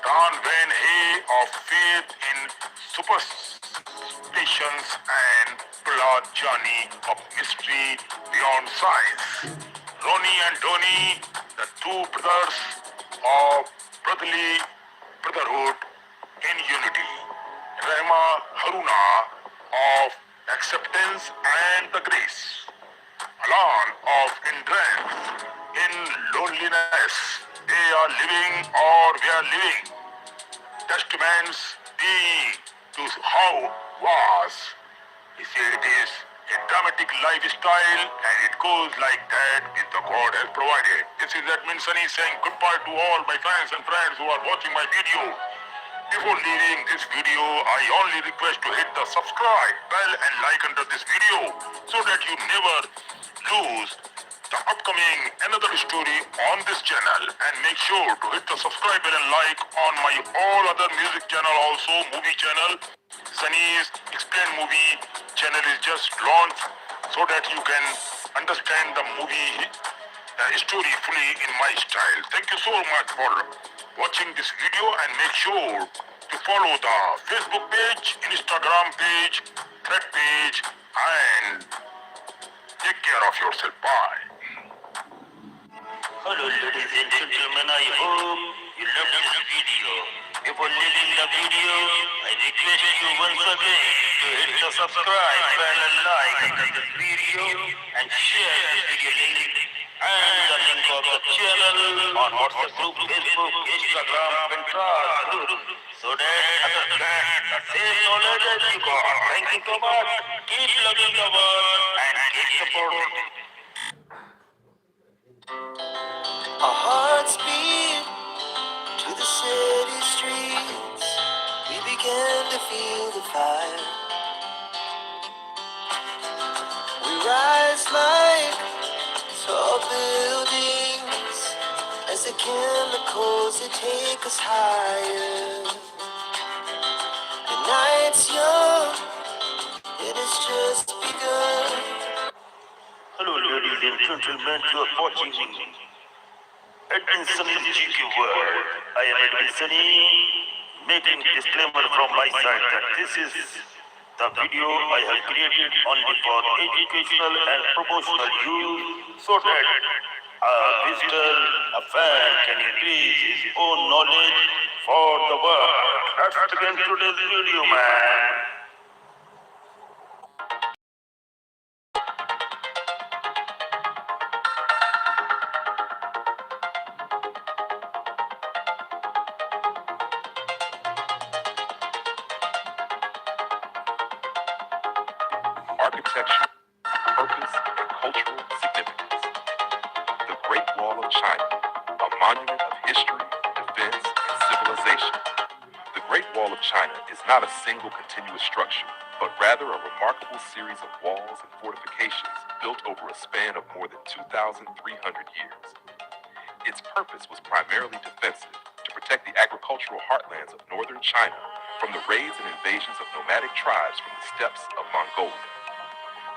Dan Van Hay of faith in superstitions, and Prahlad Jani of mystery beyond science. Ronnie and Tony, the two brothers of brotherhood in unity. Rehma Haruna of acceptance and the grace. Alan of endurance in loneliness. They are living or we are living. Testaments be to how was. He said it is a dramatic lifestyle and it goes like that with the God has provided. This is Admin Sunny saying goodbye to all my fans and friends who are watching my video. Before leaving this video, I only request to hit the subscribe bell and like under this video so that you never lose the upcoming another story on this channel, and make sure to hit the subscribe bell and like on my all other music channel, also movie channel. Sunny's Explain Movie channel is just launched so that you can understand the movie story fully in my style. Thank you so much for watching this video, and make sure to follow the Facebook page, Instagram page, Thread page, and take care of yourself. Bye. Hello ladies and gentlemen, I hope you loved this video. Before leaving the video, I request you once again to hit the subscribe bell and like under this video, and share this video link and the link of the channel on WhatsApp group, Facebook, Instagram, Pinterest group, so that others get the same knowledge as you got. Thank you so much. Keep loving the world and keep supporting. Our hearts beat to the city streets. We began to feel the fire. We rise like tall buildings as the chemicals they take us higher. The night's young, it has just begun. Hello ladies and gentlemen, you are watching Admin Sunil GQ World. I am Admin Sunny, making disclaimer from my side that this is the video I have created only for educational and promotional use so that a visitor, a fan can increase his own knowledge for the world. Let's begin today's video, man. Architecture, purpose, and cultural significance. The Great Wall of China, a monument of history, defense, and civilization. The Great Wall of China is not a single continuous structure, but rather a remarkable series of walls and fortifications built over a span of more than 2,300 years. Its purpose was primarily defensive, to protect the agricultural heartlands of northern China from the raids and invasions of nomadic tribes from the steppes of Mongolia.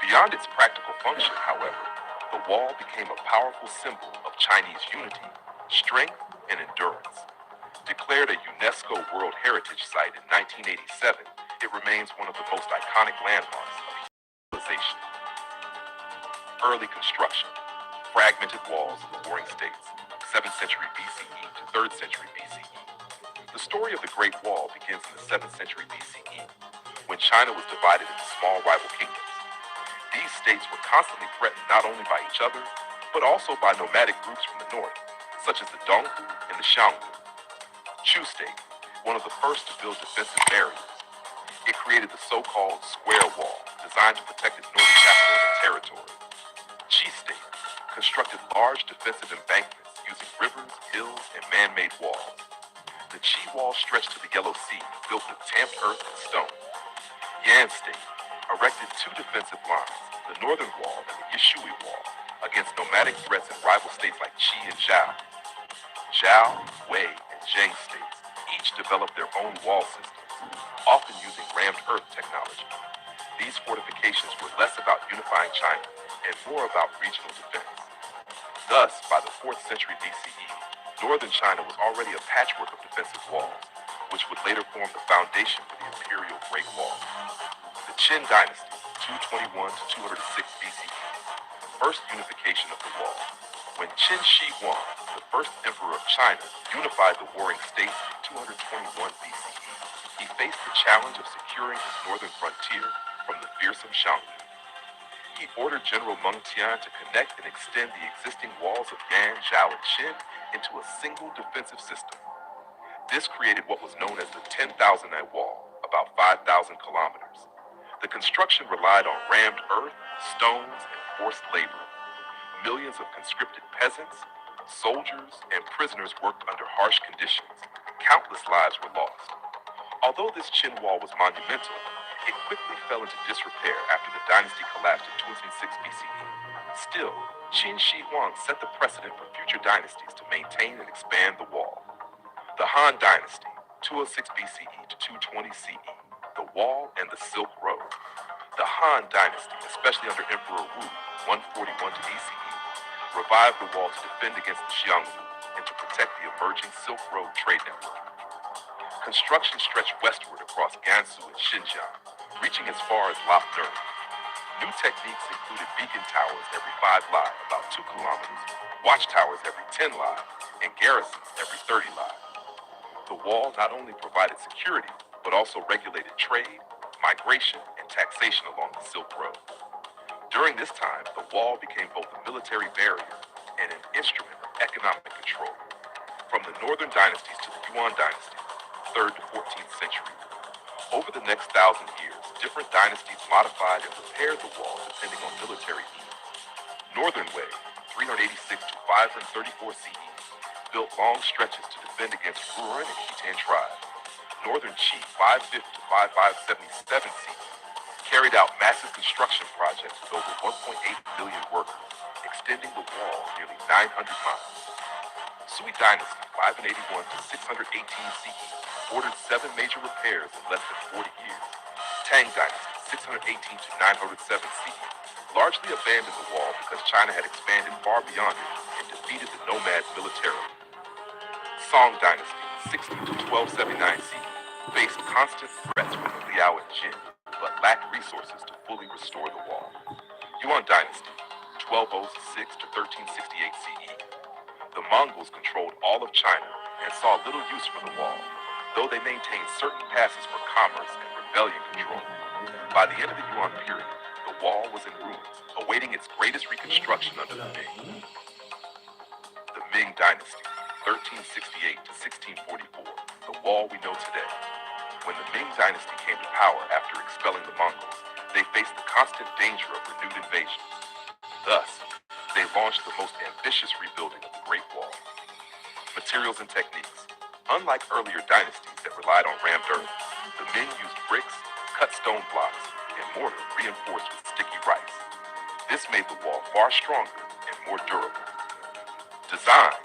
Beyond its practical function, however, the wall became a powerful symbol of Chinese unity, strength, and endurance. Declared a UNESCO World Heritage Site in 1987, it remains one of the most iconic landmarks of civilization. Early construction. Fragmented walls of the warring states, 7th century BCE to 3rd century BCE. The story of the Great Wall begins in the 7th century BCE, when China was divided into small rival kingdoms. These states were constantly threatened not only by each other, but also by nomadic groups from the north, such as the Donghu and the Xiongnu. Chu State, one of the first to build defensive barriers. It created the so-called Square Wall, designed to protect its northern capital and territory. Qi State constructed large defensive embankments using rivers, hills, and man-made walls. The Qi Wall stretched to the Yellow Sea, built with tamped earth and stone. Yan State erected two defensive lines, the Northern Wall and the Yishui Wall, against nomadic threats in rival states like Qi and Zhao. Zhao, Wei, and Zheng states each developed their own wall systems, often using rammed earth technology. These fortifications were less about unifying China and more about regional defense. Thus, by the 4th century BCE, northern China was already a patchwork of defensive walls, which would later form the foundation for the imperial Great Wall. The Qin Dynasty, 221 to 206 BCE, first unification of the wall. When Qin Shi Huang, the first emperor of China, unified the warring states in 221 BCE, he faced the challenge of securing his northern frontier from the fearsome Xiongnu. He ordered General Meng Tian to connect and extend the existing walls of Yan, Zhao, and Qin into a single defensive system. This created what was known as the 10,000-night wall, about 5,000 kilometers. The construction relied on rammed earth, stones, and forced labor. Millions of conscripted peasants, soldiers, and prisoners worked under harsh conditions. Countless lives were lost. Although this Qin wall was monumental, it quickly fell into disrepair after the dynasty collapsed in 206 BCE. Still, Qin Shi Huang set the precedent for future dynasties to maintain and expand the wall. The Han Dynasty, 206 BCE to 220 CE, the Wall and the Silk Road. The Han Dynasty, especially under Emperor Wu, 141 to BCE, revived the wall to defend against the Xiongnu and to protect the emerging Silk Road trade network. Construction stretched westward across Gansu and Xinjiang, reaching as far as Lapner. New techniques included beacon towers every 5 li, about 2 kilometers, watchtowers every 10 li, and garrisons every 30 li. The wall not only provided security, but also regulated trade, migration, and taxation along the Silk Road. During this time, the wall became both a military barrier and an instrument of economic control. From the northern dynasties to the Yuan dynasty, 3rd to 14th century. Over the next 1,000 years, different dynasties modified and repaired the wall depending on military needs. Northern Wei, 386 to 534 CE, built long stretches to defend against Ruren and Khitan tribes. Northern Qi, 550 to 5577 CE, carried out massive construction projects with over 1.8 million workers, extending the wall nearly 900 miles. Sui Dynasty, 581 to 618 CE, ordered 7 major repairs in less than 40 years. Tang Dynasty, 618 to 907 CE, largely abandoned the wall because China had expanded far beyond it and defeated the nomads militarily. Song Dynasty, 60 to 1279 CE, faced constant threats from the Liao and Jin, but lacked resources to fully restore the wall. Yuan Dynasty, 1206 to 1368 CE. The Mongols controlled all of China and saw little use for the wall, though they maintained certain passes for commerce and rebellion control. By the end of the Yuan period, the wall was in ruins, awaiting its greatest reconstruction under the Ming. The Ming Dynasty, 1368 to 1644, the wall we know today. When the Ming Dynasty came to power after expelling the Mongols, they faced the constant danger of renewed invasions. Thus, they launched the most ambitious rebuilding of the Great Wall. Materials and techniques. Unlike earlier dynasties that relied on rammed earth, the Ming used bricks, cut stone blocks, and mortar reinforced with sticky rice. This made the wall far stronger and more durable. Design.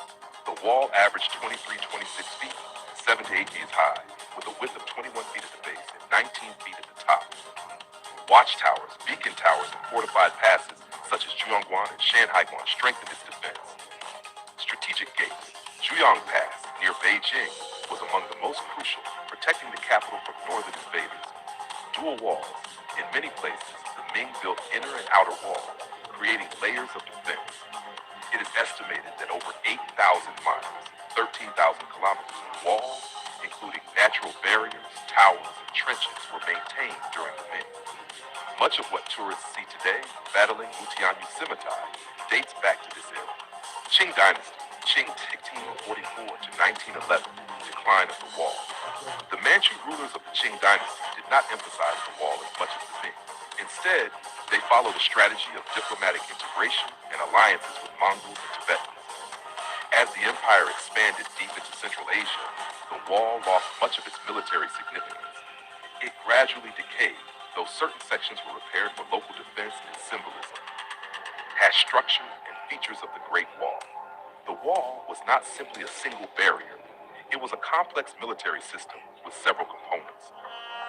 The wall averaged 23-26 feet, 7 to 8 meters high, with a width of 21 feet at the base and 19 feet at the top. Watchtowers, beacon towers, and fortified passes such as Zhuangguan and Shanhaiguan strengthened its defense. Strategic gates. Zhuyang Pass, near Beijing, was among the most crucial, protecting the capital from northern invaders. Dual walls. In many places, the Ming built inner and outer walls, creating layers of defense. It is estimated that over 8,000 miles, 13,000 kilometers of walls, including natural barriers, towers, and trenches, were maintained during the Ming. Much of what tourists see today, battling Mutianyu scimitar, dates back to this era. Qing Dynasty, Qing 1644 to 1911, decline of the wall. The Manchu rulers of the Qing Dynasty did not emphasize the wall as much as the Ming. Instead, they followed a strategy of diplomatic integration and alliances with Mongols and Tibetans. As the empire expanded deep into Central Asia, the wall lost much of its military significance. It gradually decayed, though certain sections were repaired for local defense and symbolism. Has structure and features of the Great Wall. The wall was not simply a single barrier. It was a complex military system with several components.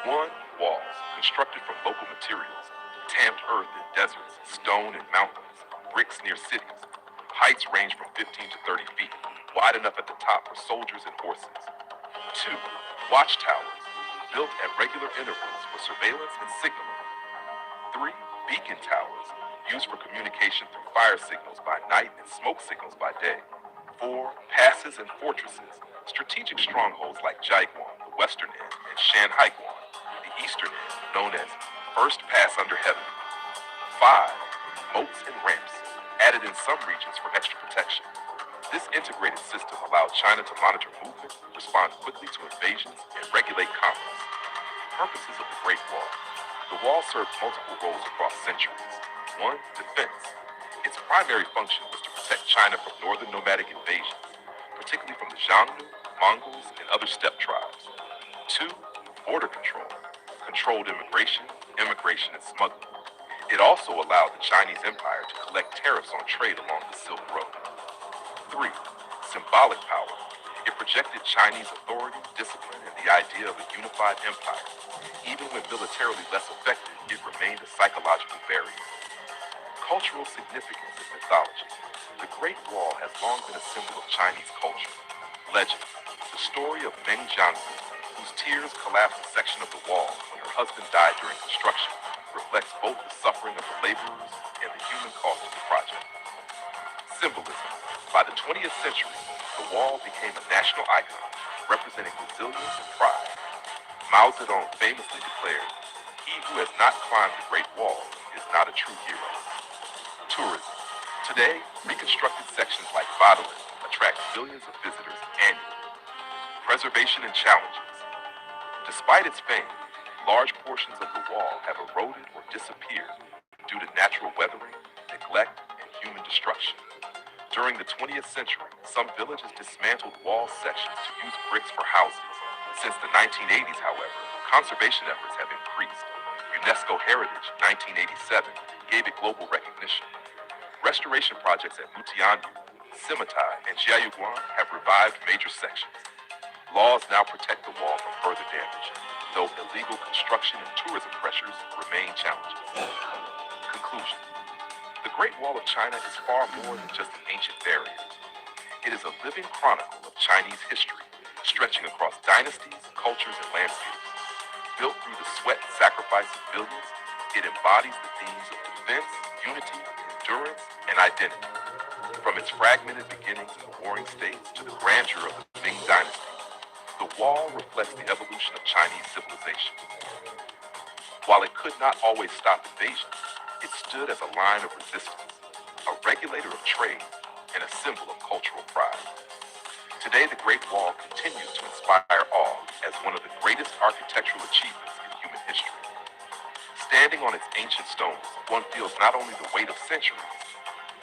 1. Walls, constructed from local materials, tamped earth in deserts, stone in mountains, bricks near cities. Heights range from 15 to 30 feet, wide enough at the top for soldiers and horses. 2. Watchtowers, built at regular intervals for surveillance and signaling. 3. Beacon towers, used for communication through fire signals by night and smoke signals by day. 4. Passes and fortresses, strategic strongholds like Jaiguan, the western end, and Shanhaiguan, the eastern end, known as First Pass Under Heaven. 5. Moats and ramps, added in some regions for extra protection. This integrated system allowed China to monitor movement, respond quickly to invasions, and regulate commerce. Purposes of the Great Wall. The wall served multiple roles across centuries. 1. Defense. Its primary function was to protect China from northern nomadic invasions, particularly from the Xiongnu, Mongols, and other steppe tribes. 2. Border control. Controlled immigration, and smuggling. It also allowed the Chinese Empire to collect tariffs on trade along the Silk Road. 3. Symbolic power. It projected Chinese authority, discipline, and the idea of a unified empire. Even when militarily less effective, it remained a psychological barrier. Cultural significance and mythology. The Great Wall has long been a symbol of Chinese culture. Legend. The story of Meng Jianghu, whose tears collapsed a section of the wall when her husband died during construction, reflects both the suffering of the laborers and the human cost of the project. Symbolism. By the 20th century, the wall became a national icon, representing resilience and pride. Mao Zedong famously declared, "He who has not climbed the Great Wall is not a true hero." Tourism. Today, reconstructed sections like Vadelen attract millions of visitors annually. Preservation and challenges. Despite its fame, large portions of the wall have eroded or disappeared due to natural weathering, neglect, and human destruction. During the 20th century, some villages dismantled wall sections to use bricks for houses. Since the 1980s, however, conservation efforts have increased. UNESCO Heritage 1987 gave it global recognition. Restoration projects at Mutianyu, Scimitar, and Jiayuguan have revived major sections. Laws now protect the wall from further damage. though illegal construction and tourism pressures remain challenges. Conclusion. The Great Wall of China is far more than just an ancient barrier. It is a living chronicle of Chinese history, stretching across dynasties, cultures, and landscapes. Built through the sweat and sacrifice of millions, it embodies the themes of defense, unity, endurance, and identity. From its fragmented beginnings in the Warring States to the grandeur of the Ming Dynasty, the wall reflects the evolution of Chinese civilization. While it could not always stop invasion, it stood as a line of resistance, a regulator of trade, and a symbol of cultural pride. Today, the Great Wall continues to inspire awe as one of the greatest architectural achievements in human history. Standing on its ancient stones, one feels not only the weight of centuries,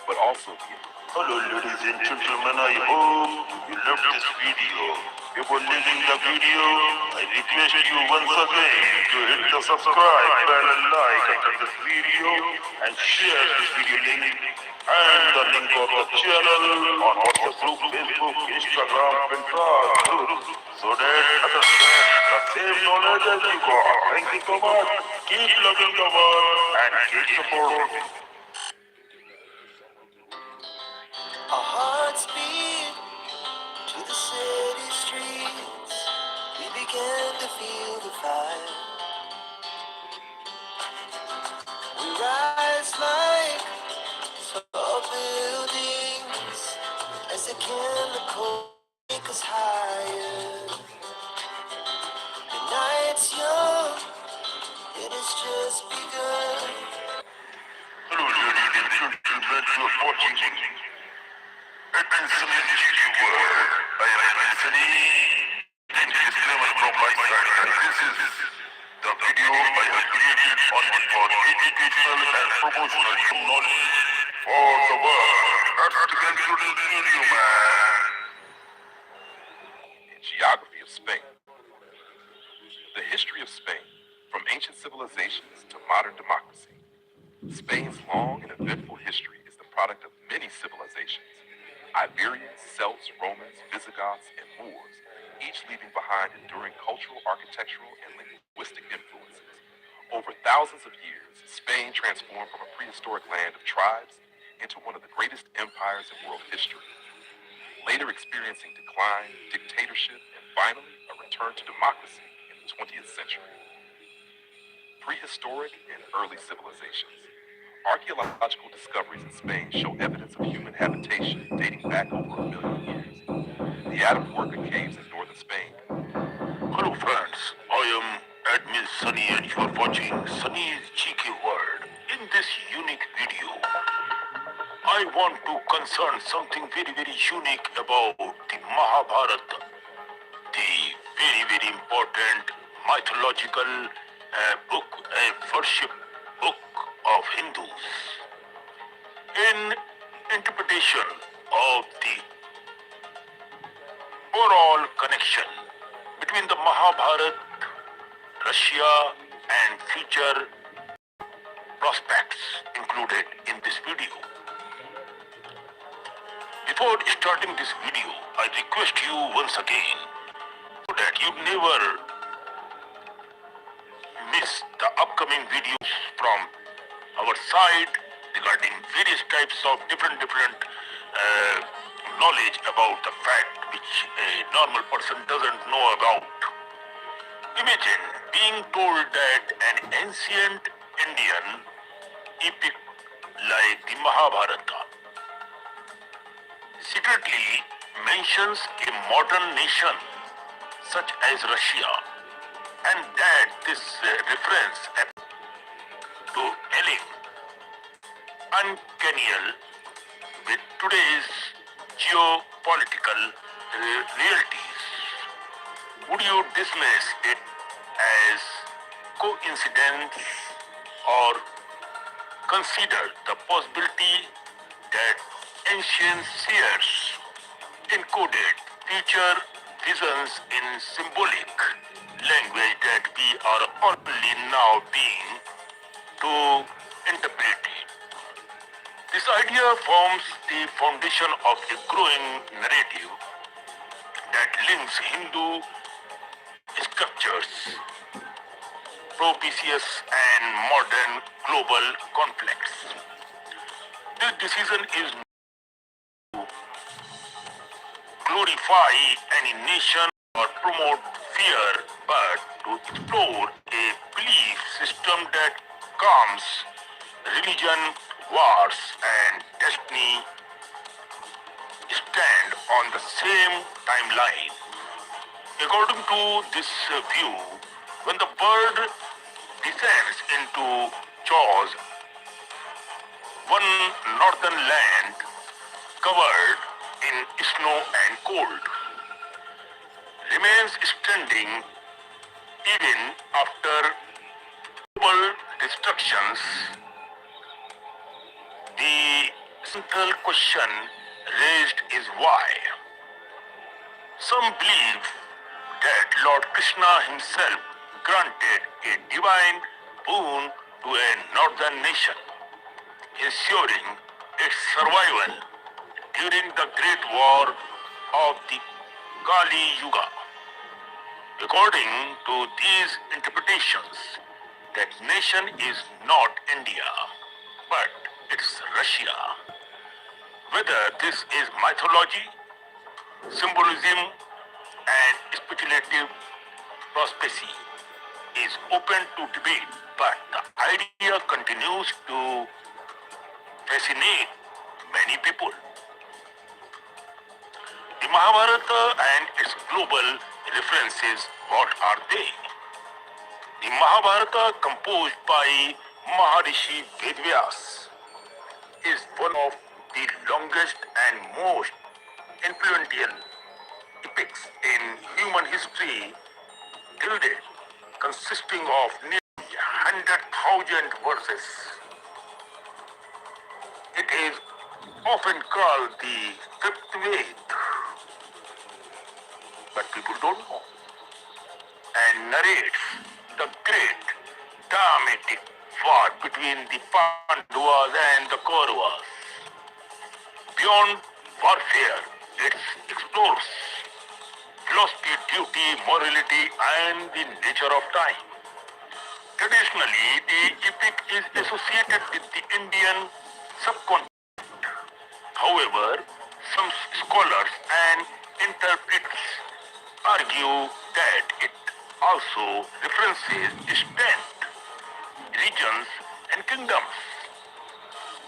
but also the Hello ladies and gentlemen, I hope you loved this video. Before leaving the video, I request you once again to hit the subscribe button and like under this video and share this video link and the link of the channel on WhatsApp group, Facebook, Instagram, Pinterest so that others get the same knowledge as you got. Thank you so much. Keep loving the world and keep supporting. Our hearts beat to the city streets. We began to feel the fire. We rise like tall buildings as the chemical take us higher. The night's young, it has just begun. Hello ladies and gentlemen, you are watching Sunil world. I am Anthony. Then disclaimer from my side. This is the video I have created only for educational and promotional knowledge for the world. Let's get to the video, man. geography of Spain. The history of Spain, from ancient civilizations to modern democracy. Spain's long and eventful history is the product of many civilizations: Iberians, Celts, Romans, Visigoths, and Moors, each leaving behind enduring cultural, architectural, and linguistic influences. Over thousands of years, Spain transformed from a prehistoric land of tribes into one of the greatest empires in world history, later experiencing decline, dictatorship, and finally a return to democracy in the 20th century. Prehistoric and early civilizations. Archaeological discoveries in Spain show evidence of human habitation dating back over 1 million years. The Adam Worker caves in northern Spain. Hello friends, I am Admin Sunny and you are watching Sunny's GK World. In this unique video, I want to concern something very unique about the Mahabharata, the very important mythological book, a worship book of Hindus. In interpretation of the overall connection between the Mahabharata, Russia, and future prospects included in this video. Before starting this video, I request you once again so that you never miss the upcoming videos from our side regarding various types of different knowledge about the fact which a normal person doesn't know about. Imagine being told that an ancient Indian epic like the Mahabharata secretly mentions a modern nation such as Russia, and that this reference to alien uncanny with today's geopolitical realities. Would you dismiss it as coincidence or consider the possibility that ancient seers encoded future visions in symbolic language that we are only now being to interpret it? This idea forms the foundation of a growing narrative that links Hindu captures propitious and modern global conflicts. This decision is glorify any nation or promote fear, but to explore a belief system that calms religion, wars, and destiny stand on the same timeline. According to this view, when the bird descends into jaws, one northern land covered in snow and cold remains standing even after global destructions. The central question raised is why. Some believe that Lord Krishna himself granted a divine boon to a northern nation, ensuring its survival during the Great War of the Kali Yuga. According to these interpretations, that nation is not India, but it's Russia. Whether this is mythology, symbolism, and speculative prosperity is open to debate, but the idea continues to fascinate many people. The Mahabharata and its global references, what are they? The Mahabharata, composed by Maharishi Vedvyas, is one of the longest and most influential epics in human history till date, consisting of nearly 100,000 verses. It is often called the fifth Ved, but people don't know, and narrates the great dramatic war between the Pandavas and the Kauravas. Beyond warfare, it explores philosophy, duty, morality, and the nature of time. Traditionally, the epic is associated with the Indian subcontinent. However, some scholars and interpreters argue that it also references distant regions and kingdoms.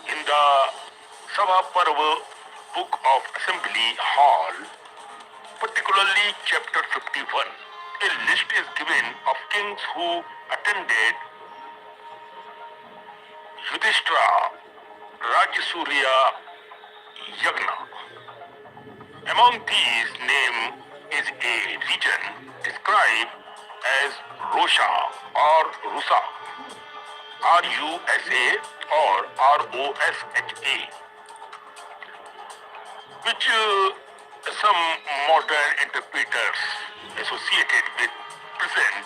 In the Sabha Parva Book of Assembly Hall, particularly chapter 51, a list is given of kings who attended Yudhishthira Rajasuria Yagna. Among these names is a region described as Rosha or Rusa, R-U-S-A or R-O-S-H-A, which some modern interpreters associated with present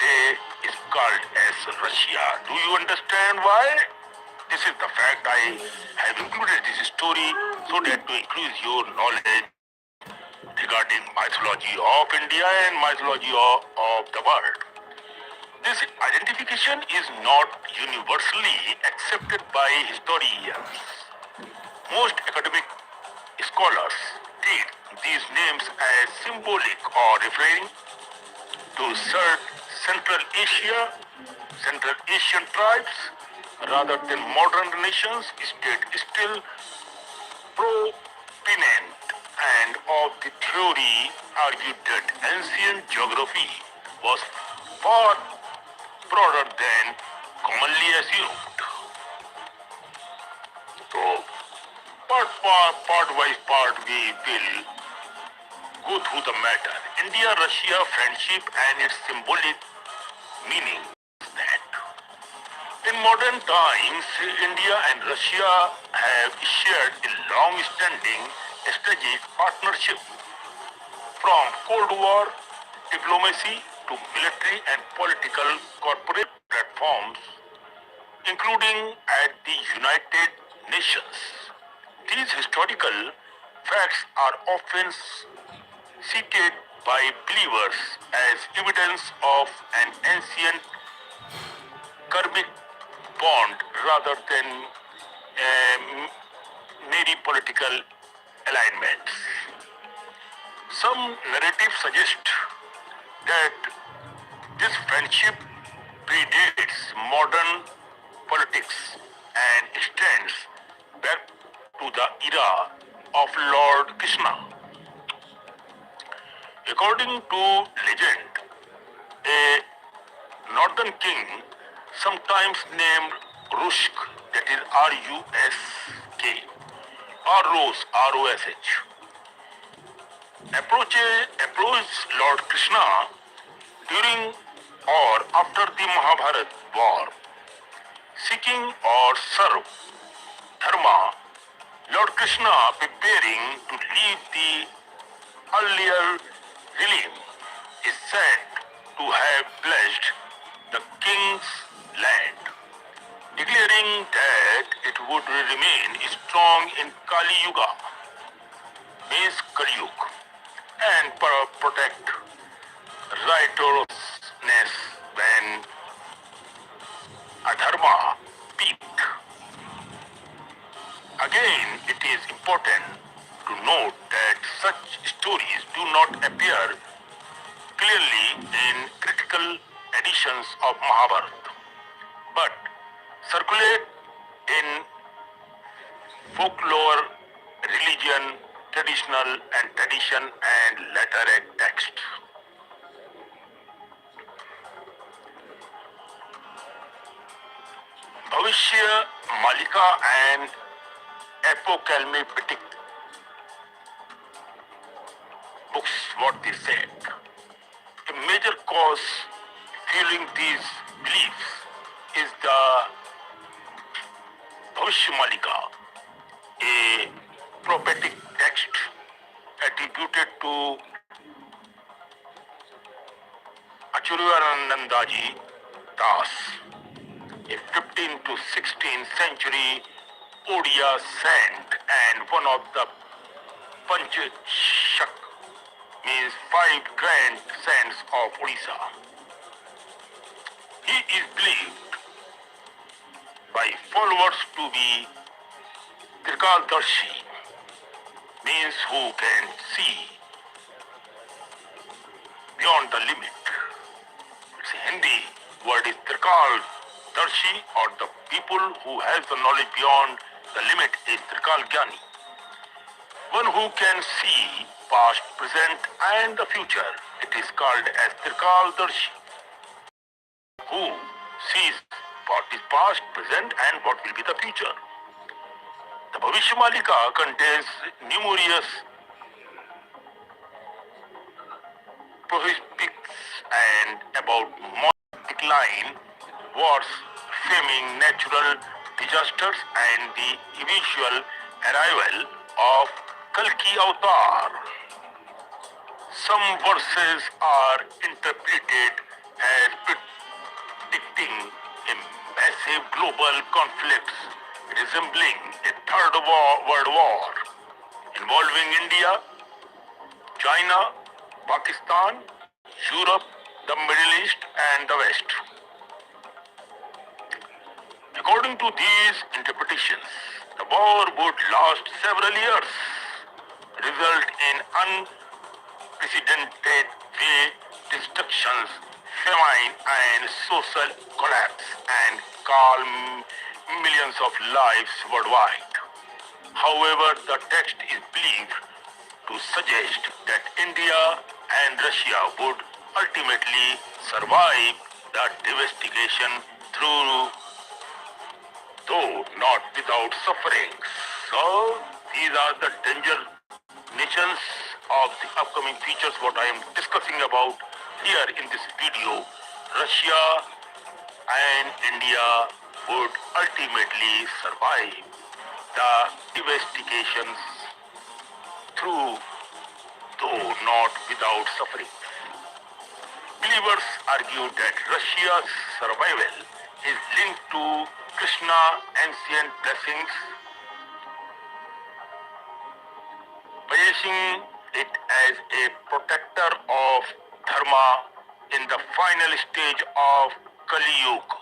day is called as Russia. Do you understand why? This is the fact I have included this story so that to increase your knowledge regarding mythology of India and mythology of the world. This identification is not universally accepted by historians. Most academic scholars treat these names as symbolic or referring to Central Asia, Central Asian tribes, rather than modern nations, state still proponent and of the theory argued that ancient geography was far broader than commonly assumed. So, part by part, we will go through the matter. India-Russia friendship and its symbolic meaning is that in modern times, India and Russia have shared a long-standing strategic partnership from Cold War diplomacy to military and political corporate platforms, including at the United Nations. These historical facts are often cited by believers as evidence of an ancient karmic bond rather than merely political alignments. Some narratives suggest that this friendship predates modern politics and extends back to the era of Lord Krishna. According to legend, a northern king, sometimes named Rushk, that is R-U-S-K, or Rose, R-O-S-H, approached Lord Krishna during or after the Mahabharata war, seeking or serve dharma. Lord Krishna, preparing to leave the earlier realm, is said to have blessed the king's land, declaring that it would remain strong in Kali Yuga, means Kali Yuga, and protect righteousness when adharma peaked. Again, it is important to note that such stories do not appear clearly in critical editions of Mahabharata, but circulate in folklore, religion, tradition and literary text. Bhavishya Malika and apocalyptic books, what they said. A major cause fueling these beliefs is the Bhavishya Malika, a prophetic text attributed to Acharyanandaji Das, a 15th to 16th century Odia saint and one of the Panchashak, means 5 grand saints of Odisha. He is believed by followers to be Trikaldarshi, means who can see beyond the limit. It's a Hindi word is Trikaldarshi, or the people who has the knowledge beyond the limit is Trikalgyani. One who can see past, present and the future. It is called as Trikaldarshi, who sees what is past, present and what will be the future. The Bhavishya Malika contains numerous prophetics and about decline, wars, famine, natural disasters and the eventual arrival of Kalki Avatar. Some verses are interpreted as predicting a massive global conflict resembling a third world war involving India, China, Pakistan, Europe, the Middle East and the West. According to these interpretations, the war would last several years, result in unprecedented destructions, famine and social collapse, and calm millions of lives worldwide. However, the text is believed to suggest that India and Russia would ultimately survive the devastation through, though not without suffering. So, these are the danger nations of the upcoming features what I am discussing about here in this video. Russia and India would ultimately survive the devastations through, though not without suffering. Believers argue that Russia's survival is linked to Krishna's ancient blessings, possessing it as a protector of dharma in the final stage of Kali Yuga.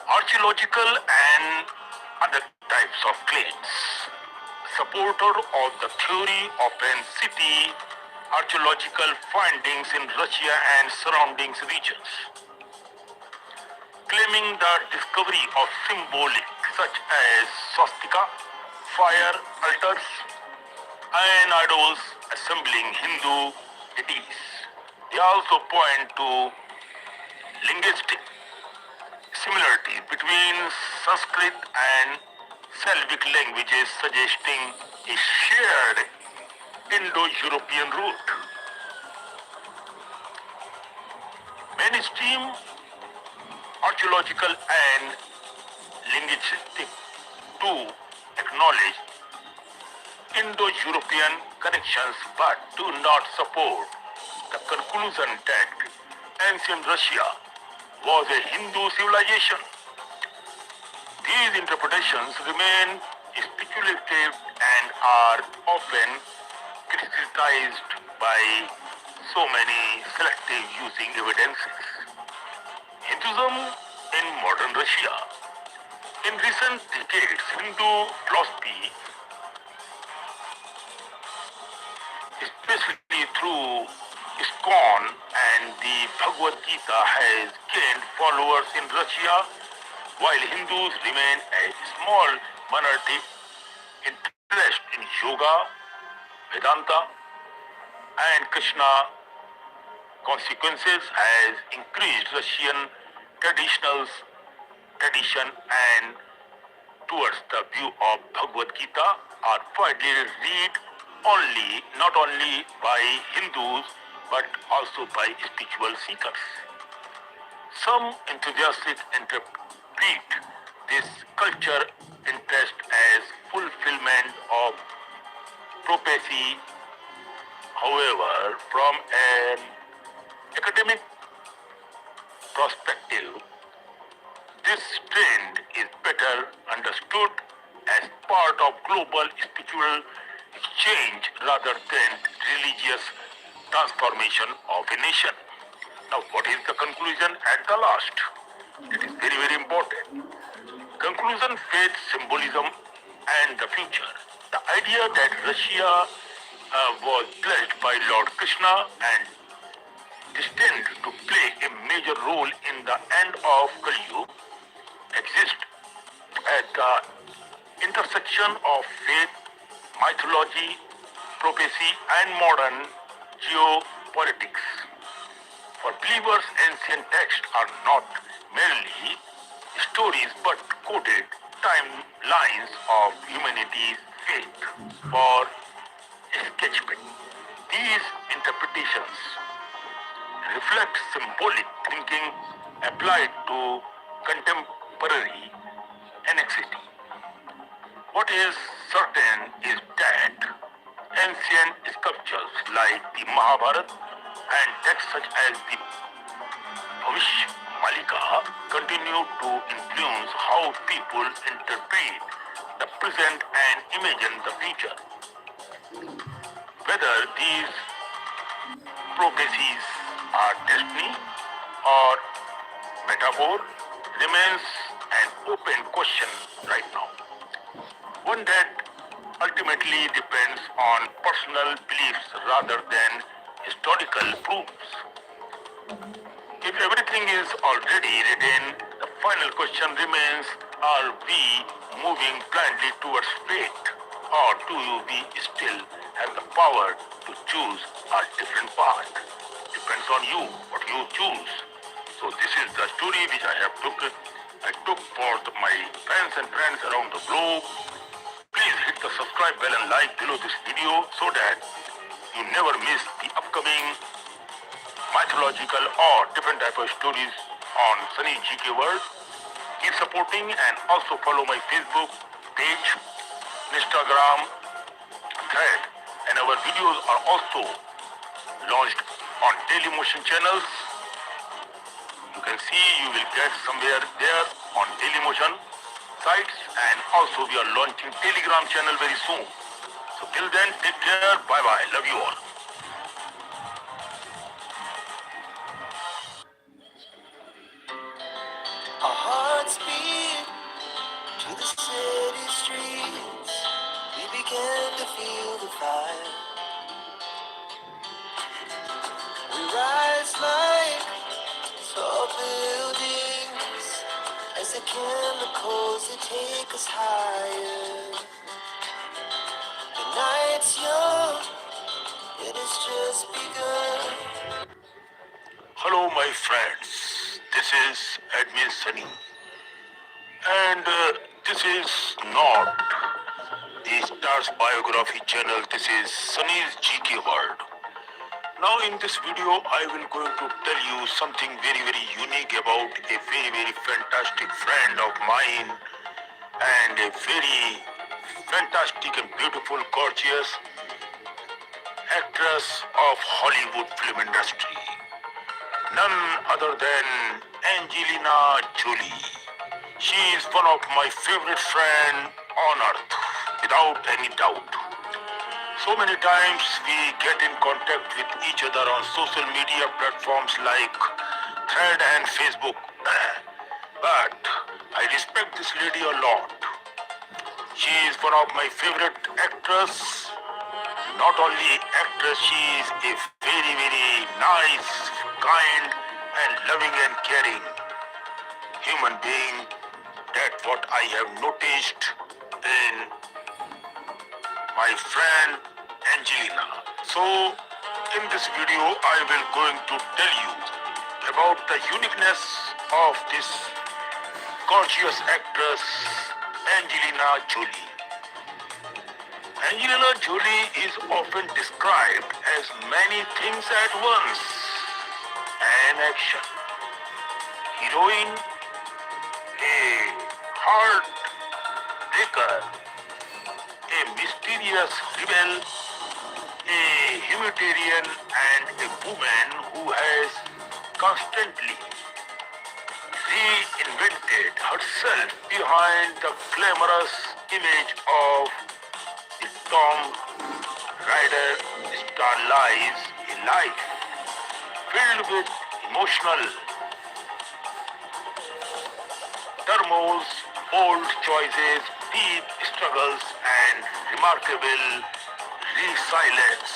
Archaeological and other types of claims. Supporter of the theory of an city, archaeological findings in Russia and surrounding regions, claiming the discovery of symbolic such as swastika, fire altars, and idols assembling Hindu deities. They also point to linguistic similarities between Sanskrit and Slavic languages, suggesting a shared Indo-European root. Mainstream archaeological and linguistic too acknowledge Indo-European connections but do not support the conclusion that ancient Russia was a Hindu civilization. These interpretations remain speculative and are often criticized by so many selective using evidences. Hinduism in modern Russia. In recent decades, Hindu philosophy, especially through ISKCON and the Bhagavad Gita, has gained followers in Russia, while Hindus remain a small minority. Interest in yoga, Vedanta, and Krishna consequences has increased Russian tradition and towards the view of Bhagavad Gita are widely read not only by Hindus but also by spiritual seekers. Some enthusiasts interpret this culture interest as fulfillment of prophecy. However, from an academic perspective, this trend is better understood as part of global spiritual exchange rather than religious transformation of a nation. Now, what is the conclusion at the last? It is very, very important. Conclusion, faith, symbolism, and the future. The idea that Russia was blessed by Lord Krishna and destined to play a major role in the end of Kali Yuga exists at the intersection of faith, mythology, prophecy, and modern geopolitics. For believers, ancient texts are not merely stories but coded timelines of humanity's faith for sketching. These interpretations reflect symbolic thinking applied to contemporary anxiety. What is certain is that ancient sculptures like the Mahabharata and texts such as the Malika continue to influence how people interpret the present and imagine the future. Whether these prophecies are destiny or metaphor remains an open question right now. One that ultimately depends on personal beliefs rather than historical proofs. If everything is already written, the final question remains, are we moving blindly towards fate, or do we still have the power to choose a different path? Depends on you, what you choose. So this is the story which I took for my fans and friends around the globe. Please hit the subscribe bell and like below this video so that you never miss the upcoming mythological or different type of stories on Sunny GK World. Keep supporting and also follow my Facebook page, Instagram, thread, and our videos are also launched on Daily Motion channels. You can see, you will get somewhere there on Daily Motion sites, and also we are launching Telegram channel very soon. So So till then, take care. Bye bye. Love you all. Our hearts beat to the city streets. We began to feel the fire. We rise like tall buildings as the chemicals they take us higher. The night's young, it has just begun. Hello, my friends. This is Admin Sunny. And this is not the Stars Biography channel. This is Sunny's GK World. Now in this video, I will going to tell you something very, very unique about a very, very fantastic friend of mine and a very fantastic and beautiful, gorgeous actress of Hollywood film industry. None other than Angelina Jolie. She is one of my favorite friends on earth, without any doubt. So many times we get in contact with each other on social media platforms like Thread and Facebook. But I respect this lady a lot. She is one of my favorite actors. Not only actress, she is a very, very nice, kind and loving and caring human being. That's what I have noticed in my friend Angelina. So in this video I will going to tell you about the uniqueness of this gorgeous actress Angelina Jolie. Angelina Jolie is often described as many things at once: an action heroine, a heartbreaker, a mysterious rebel, a humanitarian, and a woman who has constantly reinvented herself behind the glamorous image of the Tom Raider star. Lives a life filled with emotional turmoils, bold choices, deep struggles, and remarkable resilience.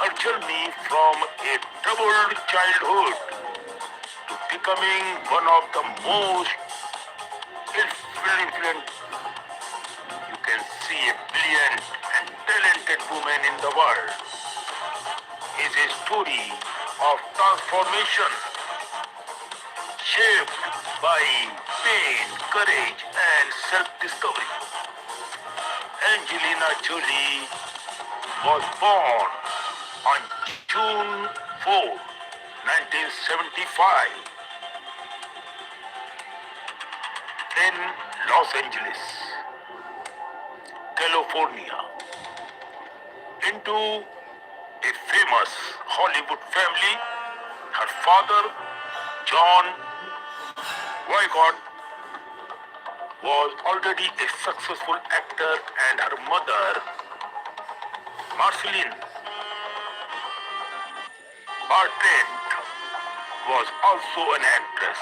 Her journey from a troubled childhood to becoming one of the most influential, you can see, a brilliant and talented woman in the world is a story of transformation shaped by pain, courage, and self-discovery. Angelina Jolie was born on June 4, 1975 in Los Angeles, California, into a famous Hollywood family. Her father, John Wycott, was already a successful actor, and her mother, Marceline Bartlett, was also an actress.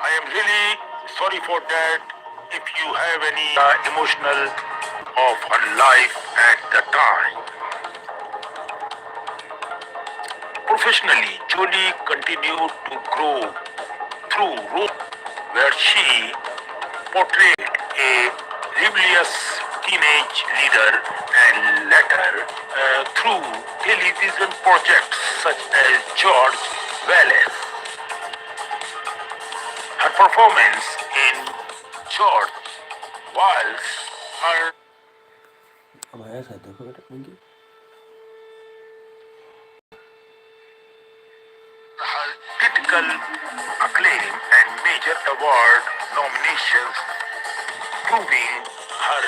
I am really sorry for that if you have any emotional of her life at the time. Professionally, Jolie continued to grow through roles where she portrayed a rebellious teenage leader, and later through television projects such as George Wallace. Her performance in George Wallace earned अब आया शायद, देखो बेटा मुझे her critical acclaim and major award nominations, proving her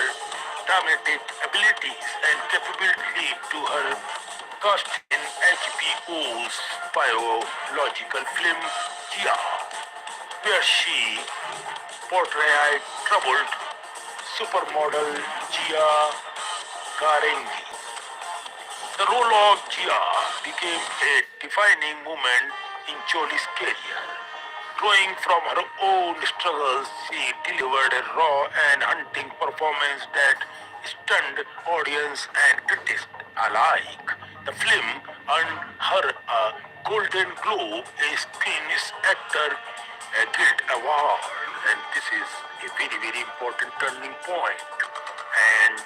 dramatic abilities and capability to her cast in HBO's biological film Gia, where she portrayed troubled supermodel Gia Karenji. The role of Jia became a defining moment in Jolie's career. Drawing from her own struggles, she delivered a raw and hunting performance that stunned audience and critics alike. The film earned her a Golden Globe, a Screen Actor Guild Award, and this is a very, very important turning point, and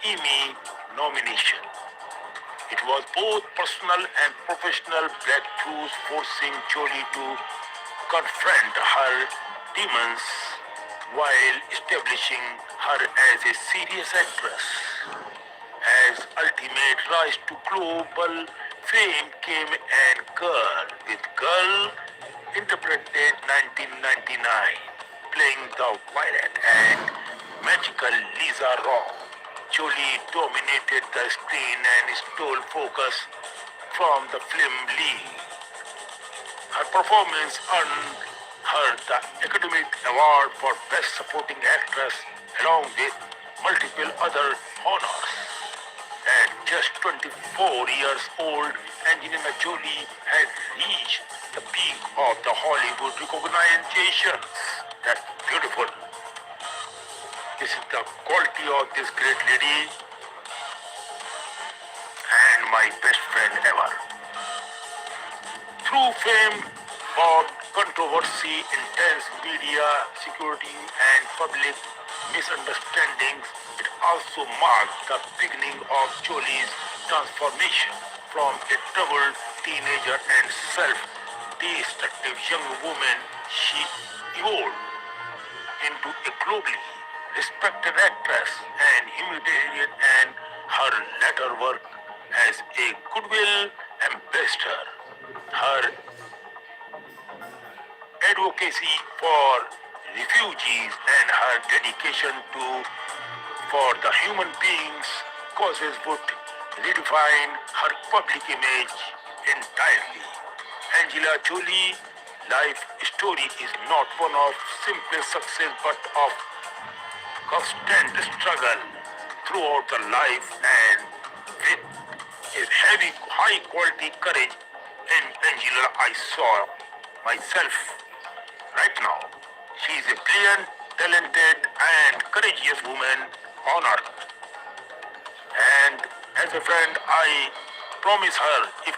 Emmy nomination. It was both personal and professional breakthroughs, forcing Jolie to confront her demons while establishing her as a serious actress. As ultimate rise to global fame came and Girl with Girl interpreted 1999, playing the pirate and magical Lisa Raw. Jolie dominated the screen and stole focus from the film lead. Her performance earned her the Academy Award for Best Supporting Actress along with multiple other honors. At just 24 years old, Angelina Jolie had reached the peak of the Hollywood recognition. That's beautiful. This is the quality of this great lady and my best friend ever. Through fame, fought controversy, intense media security, and public misunderstandings, it also marked the beginning of Jolie's transformation from a troubled teenager and self-destructive young woman. She evolved into a globally respected actress and humanitarian, and her later work as a goodwill ambassador, her advocacy for refugees, and her dedication to for the human beings causes would redefine her public image entirely. Angela Jolie life story is not one of simple success but of constant struggle throughout the life, and with a heavy high quality courage in Angela I saw myself right now. She is a brilliant, talented and courageous woman on earth. And as a friend, I promise her if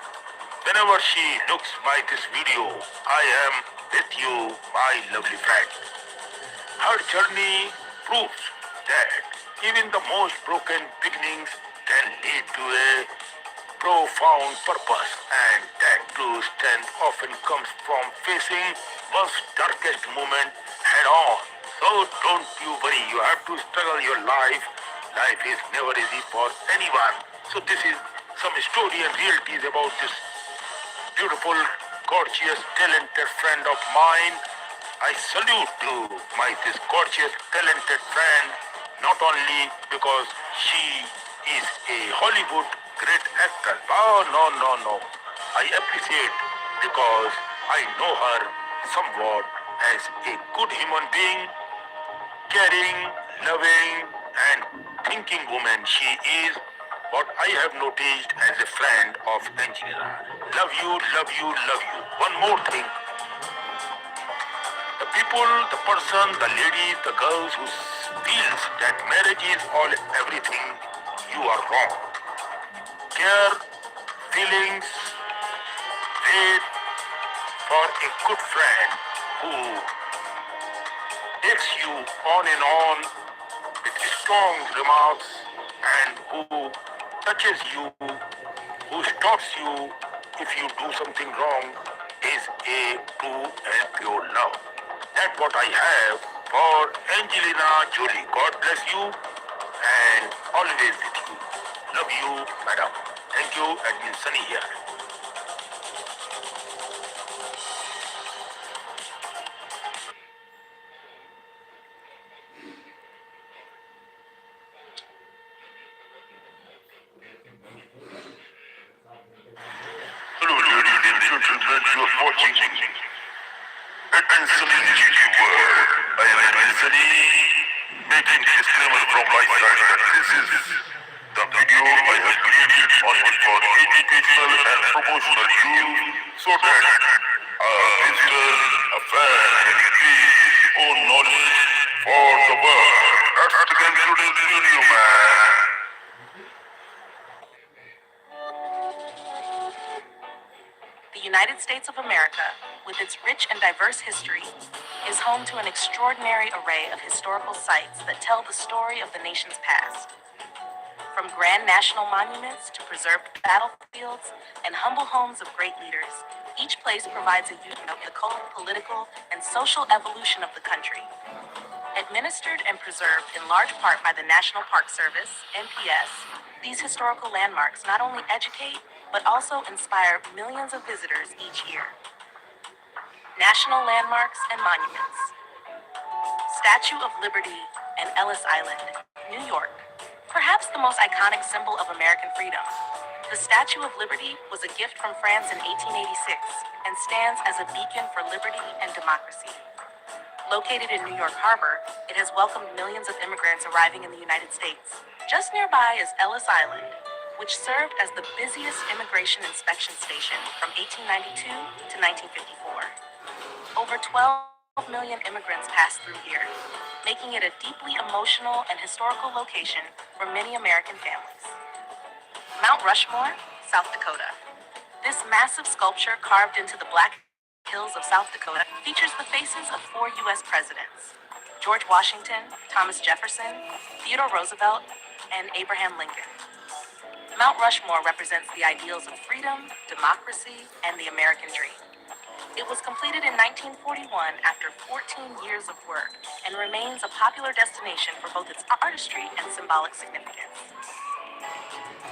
whenever she looks by this video, I am with you, my lovely friend. Her journey proves that even the most broken beginnings can lead to a profound purpose, and that true strength often comes from facing one's darkest moment head on. So don't you worry, you have to struggle your life. Life is never easy for anyone. So this is some story and realities about this beautiful, gorgeous, talented friend of mine. I salute to this gorgeous, talented friend, not only because she is a Hollywood great actor. Oh, no. I appreciate because I know her somewhat as a good human being, caring, loving, and thinking woman. She is what I have noticed as a friend of Angela. Love you, love you, love you. One more thing. The people, the person, the ladies, the girls who feels that marriage is all everything, you are wrong. Care, feelings, wait for a good friend who takes you on and on with strong remarks and who touches you, who stops you if you do something wrong, is a true and pure love. That's what I have for Angelina Jolie. God bless you and always with you. Love you, madam. Thank you, Admin Sunny here. Hello, ladies and gentlemen, you are watching Admin Sunny TV World. I am Admin Sunny, making disclaimer from my side that this is the video I have created only for educational and promotional use so that a visitor, a fan can increase his own knowledge for the world. That's the today's video, man. The United States of America, with its rich and diverse history, is home to an extraordinary array of historical sites that tell the story of the nation's past. From grand national monuments to preserved battlefields and humble homes of great leaders, each place provides a view of the cultural, political, and social evolution of the country. Administered and preserved in large part by the National Park Service, NPS, these historical landmarks not only educate, but also inspire millions of visitors each year. National Landmarks and Monuments. Statue of Liberty and Ellis Island, New York. Perhaps the most iconic symbol of American freedom. The Statue of Liberty was a gift from France in 1886 and stands as a beacon for liberty and democracy. Located in New York Harbor, it has welcomed millions of immigrants arriving in the United States. Just nearby is Ellis Island, which served as the busiest immigration inspection station from 1892 to 1954. Over 12 million immigrants passed through here, making it a deeply emotional and historical location for many American families. Mount Rushmore, South Dakota. This massive sculpture carved into the Black Hills of South Dakota features the faces of 4 U.S. presidents: George Washington, Thomas Jefferson, Theodore Roosevelt, and Abraham Lincoln. Mount Rushmore represents the ideals of freedom, democracy, and the American dream. It was completed in 1941 after 14 years of work and remains a popular destination for both its artistry and symbolic significance.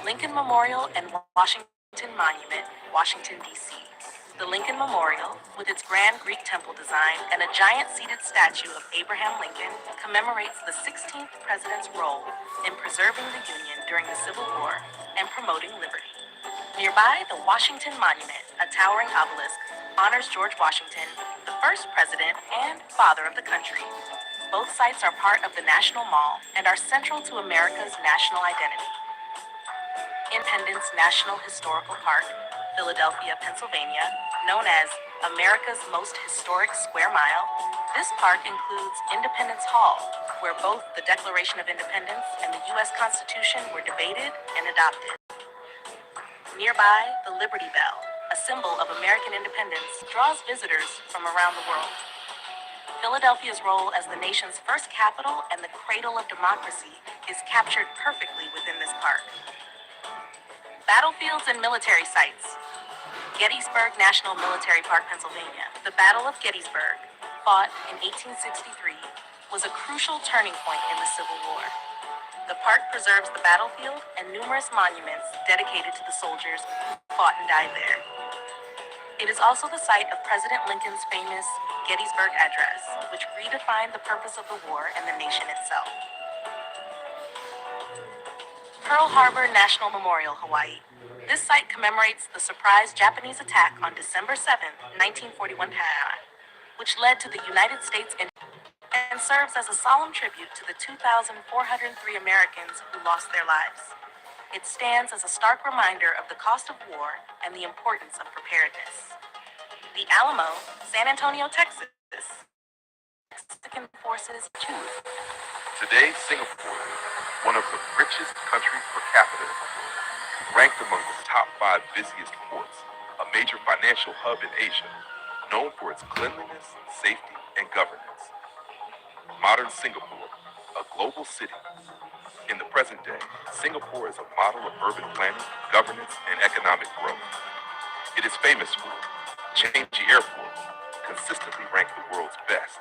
Lincoln Memorial and Washington Monument, Washington, D.C. The Lincoln Memorial, with its grand Greek temple design and a giant seated statue of Abraham Lincoln, commemorates the 16th president's role in preserving the Union during the Civil War and promoting liberty. Nearby, the Washington Monument, a towering obelisk, honors George Washington, the first president and father of the country. Both sites are part of the National Mall and are central to America's national identity. Independence National Historical Park, Philadelphia, Pennsylvania, known as America's most historic square mile, this park includes Independence Hall, where both the Declaration of Independence and the U.S. Constitution were debated and adopted. Nearby, the Liberty Bell, a symbol of American independence, draws visitors from around the world. Philadelphia's role as the nation's first capital and the cradle of democracy is captured perfectly within this park. Battlefields and military sites. Gettysburg National Military Park, Pennsylvania. The Battle of Gettysburg, fought in 1863, was a crucial turning point in the Civil War. The park preserves the battlefield and numerous monuments dedicated to the soldiers who fought and died there. It is also the site of President Lincoln's famous Gettysburg Address, which redefined the purpose of the war and the nation itself. Pearl Harbor National Memorial, Hawaii. This site commemorates the surprise Japanese attack on December 7, 1941, which led to the United States and serves as a solemn tribute to the 2,403 Americans who lost their lives. It stands as a stark reminder of the cost of war and the importance of preparedness. The Alamo, San Antonio, Texas. Mexican forces too. Today, Singapore, one of the richest countries per capita in the world, ranked among the top 5 busiest ports, a major financial hub in Asia, known for its cleanliness, safety, and governance. Modern Singapore, a global city. In the present day, Singapore is a model of urban planning, governance, and economic growth. It is famous for Changi Airport, consistently ranked the world's best,